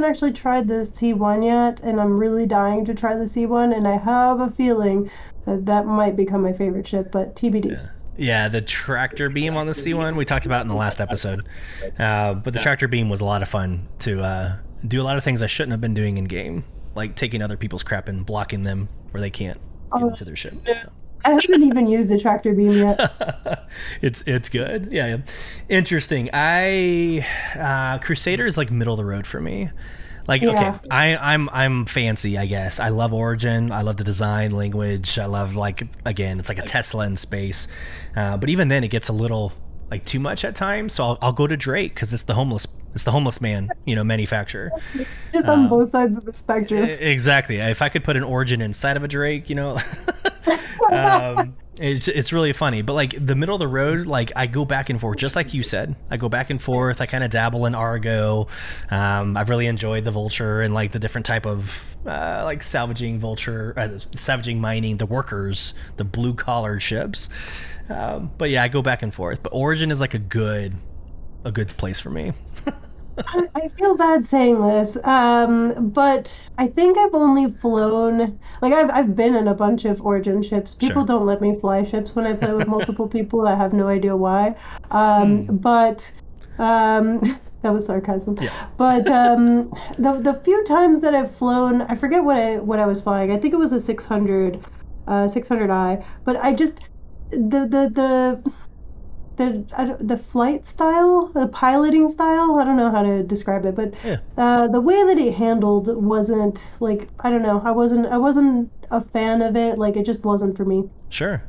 actually tried the C1 yet, and I'm really dying to try the C1, and I have a feeling that might become my favorite ship, but TBD. Yeah, the tractor beam on the C1 we talked about in the last episode. But the tractor beam was a lot of fun to do a lot of things I shouldn't have been doing in game, like taking other people's crap and blocking them where they can't get into their ship. So. I haven't even used the tractor beam yet. It's good. Yeah. Interesting. Crusader is like middle of the road for me. Like, okay, I'm fancy, I guess. I love Origin. I love the design, language. I love, like, again, it's like a Tesla in space. But even then, it gets a little like too much at times. So I'll go to Drake because it's the homeless man, manufacturer. Just on both sides of the spectrum. Exactly. If I could put an Origin inside of a Drake, it's really funny. But like the middle of the road, like I go back and forth, just like you said. I go back and forth. I kind of dabble in Argo. I've really enjoyed the Vulture and like the different type of like salvaging mining, the workers, the blue collar ships. But yeah, I go back and forth. But Origin is like a good place for me. I feel bad saying this, but I think I've only flown, like I've been in a bunch of Origin ships. People don't let me fly ships when I play with multiple people. I have no idea why. But that was sarcasm. Yeah. But the few times that I've flown, I forget what I was flying. I think it was a 600i. But I just the flight style, the piloting style, I don't know how to describe it, but the way that it handled wasn't like, I don't know, I wasn't a fan of it. Like it just wasn't for me. Sure.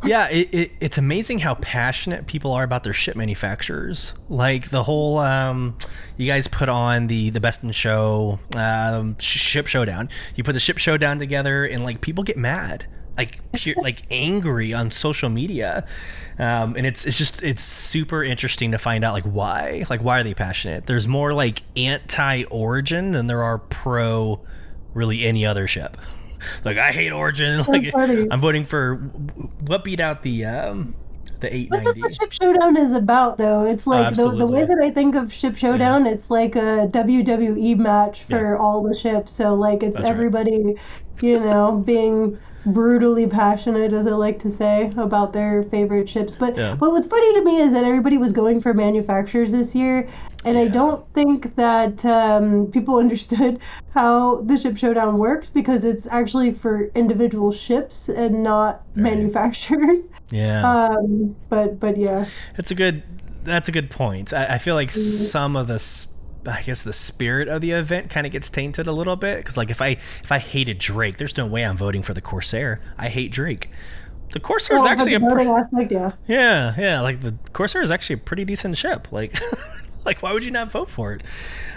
Yeah, it's amazing how passionate people are about their ship manufacturers. Like the whole, you guys put on the Best in Show ship showdown. You put the ship showdown together, and like people get mad. Like angry on social media, and it's super interesting to find out like why are they passionate. There's more like anti-Origin than there are pro really any other ship. Like I hate Origin. Like I'm voting for what beat out the The But that's what 890. Ship Showdown is about, though. It's like the way that I think of Ship Showdown, it's like a WWE match for all the ships. So like it's That's right. everybody, being brutally passionate, as I like to say, about their favorite ships. But what's funny to me is that everybody was going for manufacturers this year, and I don't think that people understood how the Ship Showdown works, because it's actually for individual ships and not manufacturers. Yeah. But yeah. That's a good point. I feel like some of the spirit of the event kind of gets tainted a little bit, because like if I hated Drake, there's no way I'm voting for the Corsair. I hate Drake. The Corsair is actually like the Corsair is actually a pretty decent ship. Like like why would you not vote for it?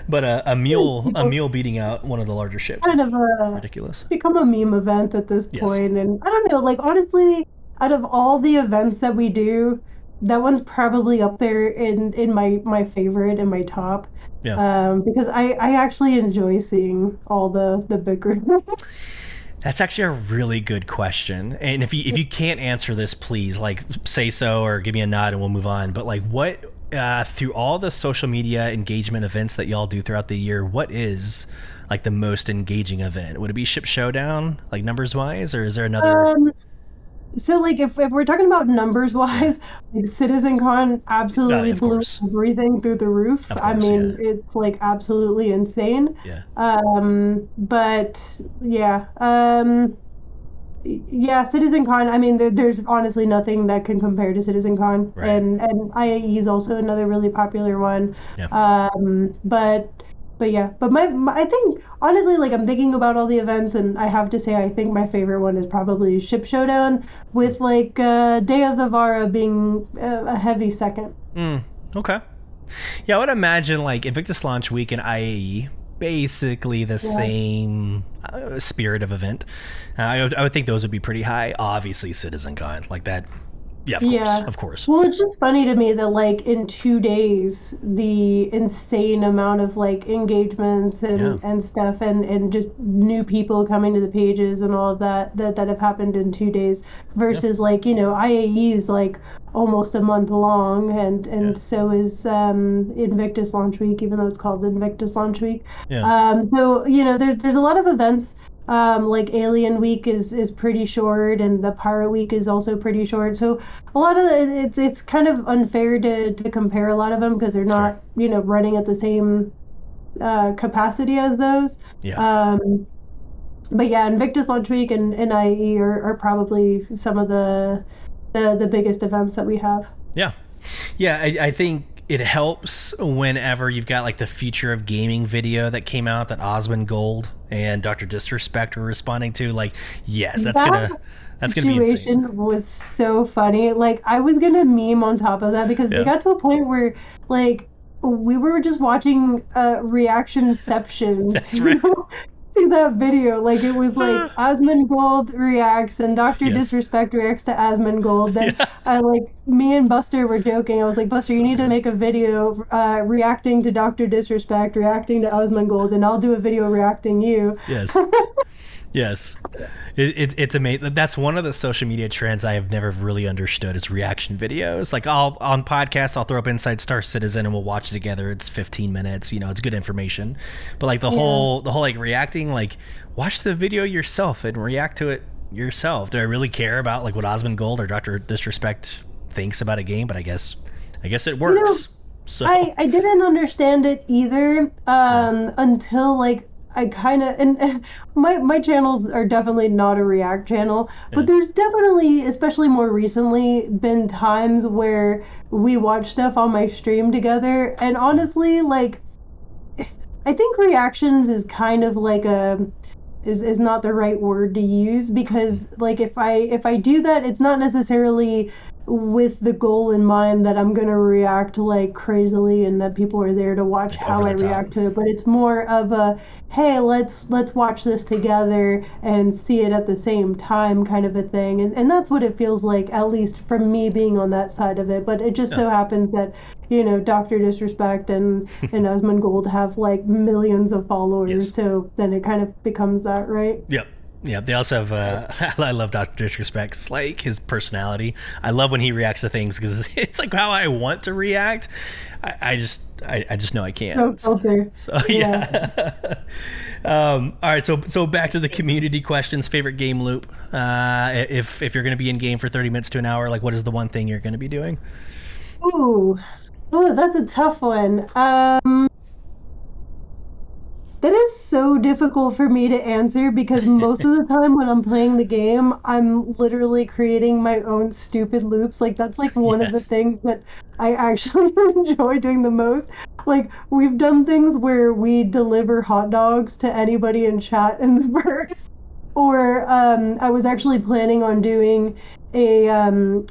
But a mule beating out one of the larger ships is ridiculous. Become a meme event at this point. And I don't know, like honestly, out of all the events that we do, that one's probably up there in my favorite and my top. Because I actually enjoy seeing all the bicker. That's actually a really good question. And if you can't answer this, please like say so or give me a nod and we'll move on. But like what through all the social media engagement events that y'all do throughout the year, what is like the most engaging event? Would it be Ship Showdown, like numbers wise, or is there another? So like if we're talking about numbers wise, like CitizenCon absolutely blew everything through the roof. I mean, it's like absolutely insane. But CitizenCon, I mean, there's honestly nothing that can compare to CitizenCon. And IAE is also another really popular one. But I think honestly, like I'm thinking about all the events, and I have to say I think my favorite one is probably Ship Showdown, with like Day of the Vara being a heavy second. Okay. Yeah, I would imagine like Invictus Launch Week and IAE, basically the same spirit of event. I would think those would be pretty high. Obviously, CitizenCon, like that. Yeah, of course. Well, it's just funny to me that like in 2 days, the insane amount of like engagements and stuff and just new people coming to the pages and all of that have happened in 2 days versus like, IAE is like almost a month long, and so is Invictus Launch Week, even though it's called Invictus Launch Week. So, there's a lot of events. Like Alien Week is pretty short, and the Pirate Week is also pretty short. So a lot of it's kind of unfair to compare a lot of them because they're not running at the same capacity as those. But yeah, Invictus Launch Week and IE are probably some of the biggest events that we have. I think it helps whenever you've got like the Future of Gaming video that came out that Osmond Gold and Dr. Disrespect were responding to. Like, yes, that's gonna be insane. Situation was so funny. Like, I was gonna meme on top of that because it got to a point where like we were just watching reactionception. That's right. To that video. Like, it was like Osmond Gold reacts and Dr. Disrespect reacts to Osmond Gold. Then me and Buster were joking. I was like, Buster, you need to make a video reacting to Dr. Disrespect, reacting to Osmond Gold, and I'll do a video reacting you. Yes. It's amazing. That's one of the social media trends I have never really understood is reaction videos. Like on podcasts, I'll throw up Inside Star Citizen and we'll watch it together. It's 15 minutes, it's good information. But like the whole like reacting, like watch the video yourself and react to it yourself. Do I really care about like what Osmond Gold or Dr. Disrespect thinks about a game? But I guess it works. So I didn't understand it either until like I kind of, and my channels are definitely not a React channel, but there's definitely, especially more recently, been times where we watch stuff on my stream together, and honestly, like, I think reactions is kind of like is not the right word to use, because like if I do that, it's not necessarily with the goal in mind that I'm gonna react like crazily and that people are there to watch how I react to it, but it's more of a hey, let's watch this together and see it at the same time kind of a thing, and that's what it feels like, at least from me being on that side of it. But it just so happens that Dr. Disrespect and Osmond Gold have like millions of followers, so then it kind of becomes that, right? Yeah, they also have. I love Doctor Disrespect's like his personality. I love when he reacts to things because it's like how I want to react. I just know I can't. So yeah. All right, so back to the community questions. Favorite game loop. If you're going to be in game for 30 minutes to an hour, like what is the one thing you're going to be doing? Ooh, that's a tough one. That is so difficult for me to answer because most of the time when I'm playing the game, I'm literally creating my own stupid loops. Like that's like one of the things that I actually enjoy doing the most. Like we've done things where we deliver hot dogs to anybody in chat in the verse. Or I was actually planning on doing a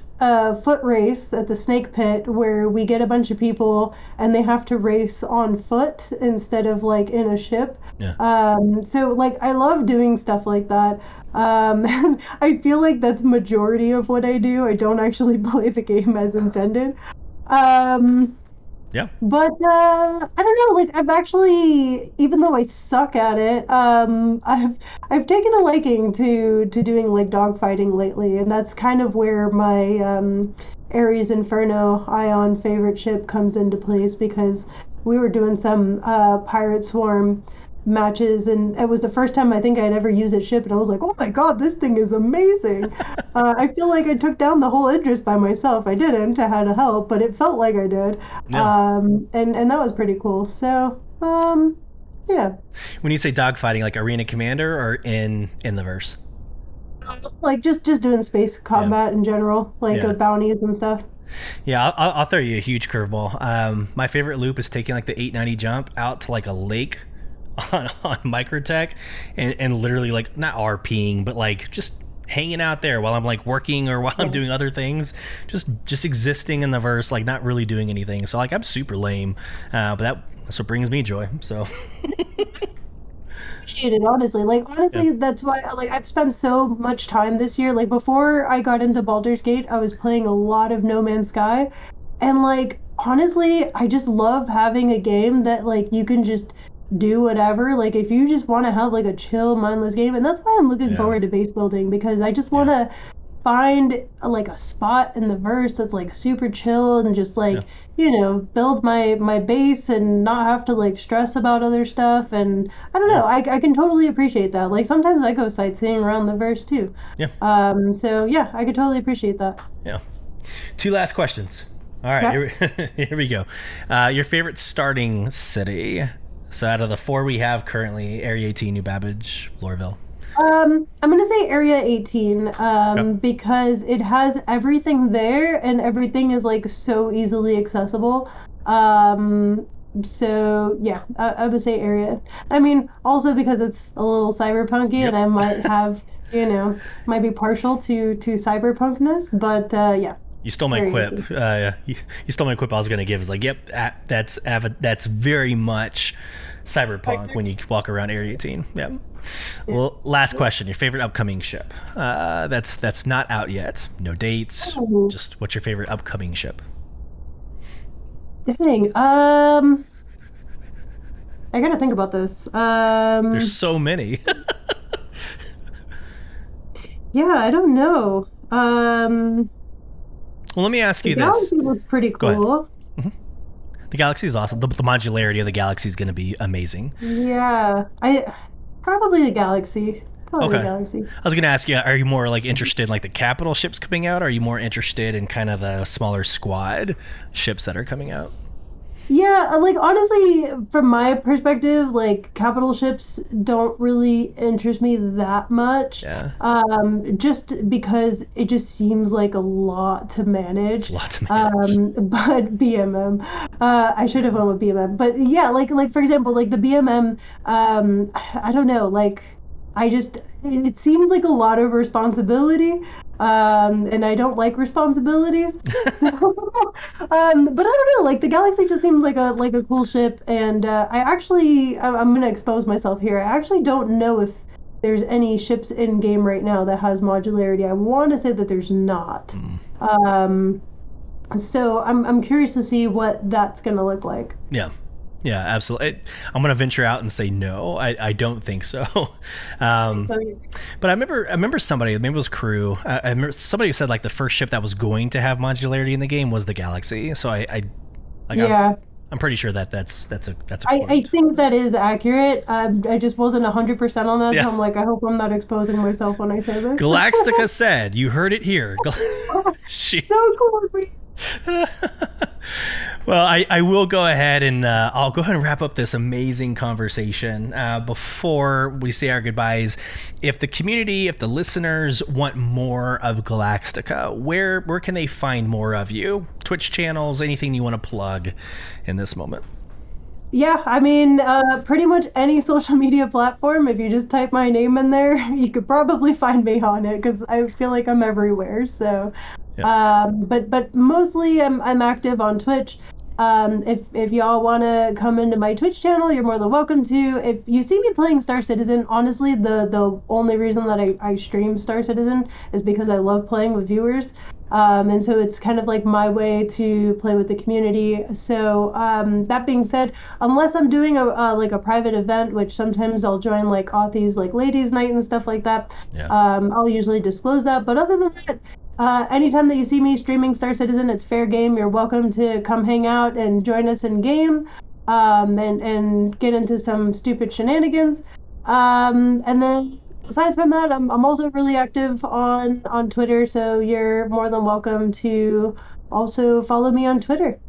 foot race at the snake pit where we get a bunch of people and they have to race on foot instead of like in a ship. Yeah. So like I love doing stuff like that. And I feel like that's majority of what I do. I don't actually play the game as intended. Yeah. But I don't know, like I've actually, even though I suck at it, I've taken a liking to doing like dogfighting lately, and that's kind of where my Ares Inferno Ion favorite ship comes into place because we were doing some Pirate Swarm matches, and it was the first time I think I'd ever used that ship, and I was like, oh my god, this thing is amazing. I feel like I took down the whole Idris by myself. I didn't, I had help, but it felt like I did. Yeah. And that was pretty cool. So yeah. When you say dogfighting, like Arena Commander or in the verse? Like just doing space combat in general, like bounties and stuff. Yeah, I'll throw you a huge curveball. My favorite loop is taking like the 890 jump out to like a lake on Microtech and literally like not RPing, but like just hanging out there while I'm like working or while I'm doing other things, just existing in the verse, like not really doing anything. So like I'm super lame, but that's what brings me joy. So appreciate it, honestly. Like honestly, that's why like I've spent so much time this year. Like before I got into Baldur's Gate, I was playing a lot of No Man's Sky, and like honestly, I just love having a game that like you can just do whatever. Like if you just want to have like a chill, mindless game, and that's why I'm looking forward to base building, because I just want to find like a spot in the verse that's like super chill and just like you know, build my base and not have to like stress about other stuff. And I don't know, I can totally appreciate that. Like sometimes I go sightseeing around the verse too. So yeah, I could totally appreciate that. Two last questions. All right, here we go. Your favorite starting city? So out of the four we have currently, Area 18, New Babbage, Lorville. I'm gonna say Area 18 because it has everything there and everything is like so easily accessible. So yeah, I would say Area. I mean, also because it's a little cyberpunky and I might have, you know, might be partial to cyberpunkness, but yeah. You stole my quip. You stole my quip I was going to give. Is like, yep, that's very much cyberpunk when you walk around Area 18. Yep. Well, last question. Your favorite upcoming ship? That's not out yet. No dates. Just what's your favorite upcoming ship? Dang. I gotta think about this. There's so many. Yeah, I don't know. Well, let me ask you this. The Galaxy looks pretty cool. The Galaxy is awesome. The modularity of the Galaxy is going to be amazing. Yeah, probably the Galaxy. The Galaxy. I was going to ask you, are you more like interested in like the capital ships coming out? Or are you more interested in kind of the smaller squad ships that are coming out? Yeah, like honestly, from my perspective, like capital ships don't really interest me that much. Just because it just seems like a lot to manage. It's a lot to manage. But BMM, I should have went with BMM. But yeah, like for example, like the BMM, I don't know, like it seems like a lot of responsibility. And I don't like responsibilities. But I don't know, like the Galaxy just seems like a cool ship, and I'm gonna expose myself here. I actually don't know if there's any ships in game right now that has modularity. I want to say that there's not. So I'm curious to see what that's gonna look like. Yeah. Yeah, absolutely. I'm gonna venture out and say no. I don't think so. But I remember somebody, maybe it was Crew. I remember somebody who said like the first ship that was going to have modularity in the game was the Galaxy. So I'm pretty sure that's a I think that is accurate. I just wasn't 100% on that, so I'm like, I hope I'm not exposing myself when I say this. Galaxt1ka said, you heard it here. So cool. Well, I will go ahead and I'll go ahead and wrap up this amazing conversation. Before we say our goodbyes, if the community, if the listeners want more of Galaxt1ka, where can they find more of you? Twitch channels, anything you want to plug in this moment? Yeah, I mean, pretty much any social media platform. If you just type my name in there, you could probably find me on it because I feel like I'm everywhere. So, but mostly I'm active on Twitch. If y'all want to come into my Twitch channel, you're more than welcome to. If you see me playing Star Citizen, honestly, the only reason that I stream Star Citizen is because I love playing with viewers. And so it's kind of like my way to play with the community. So that being said, unless I'm doing a private event, which sometimes I'll join like Authy's like ladies night and stuff like that, I'll usually disclose that. But other than that, anytime that you see me streaming Star Citizen, it's fair game. You're welcome to come hang out and join us in game, and get into some stupid shenanigans. And then aside from that, I'm also really active on Twitter, so you're more than welcome to also follow me on Twitter.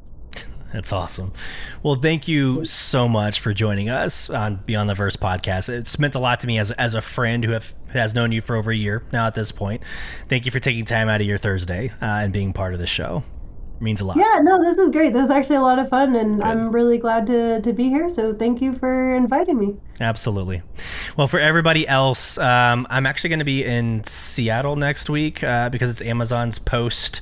That's awesome. Well, thank you so much for joining us on Beyond the Verse podcast. It's meant a lot to me as a friend who has known you for over a year now at this point. Thank you for taking time out of your Thursday and being part of the show. It means a lot. Yeah, no, this is great. This is actually a lot of fun, and good. I'm really glad to be here, so thank you for inviting me. Absolutely. Well, for everybody else, I'm actually going to be in Seattle next week because it's Amazon's post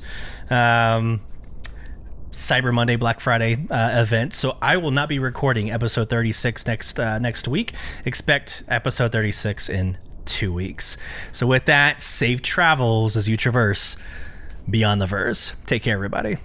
Cyber Monday, Black Friday event. So I will not be recording episode 36 next week. Expect episode 36 in 2 weeks. So with that, safe travels as you traverse Beyond the Verse. Take care, everybody.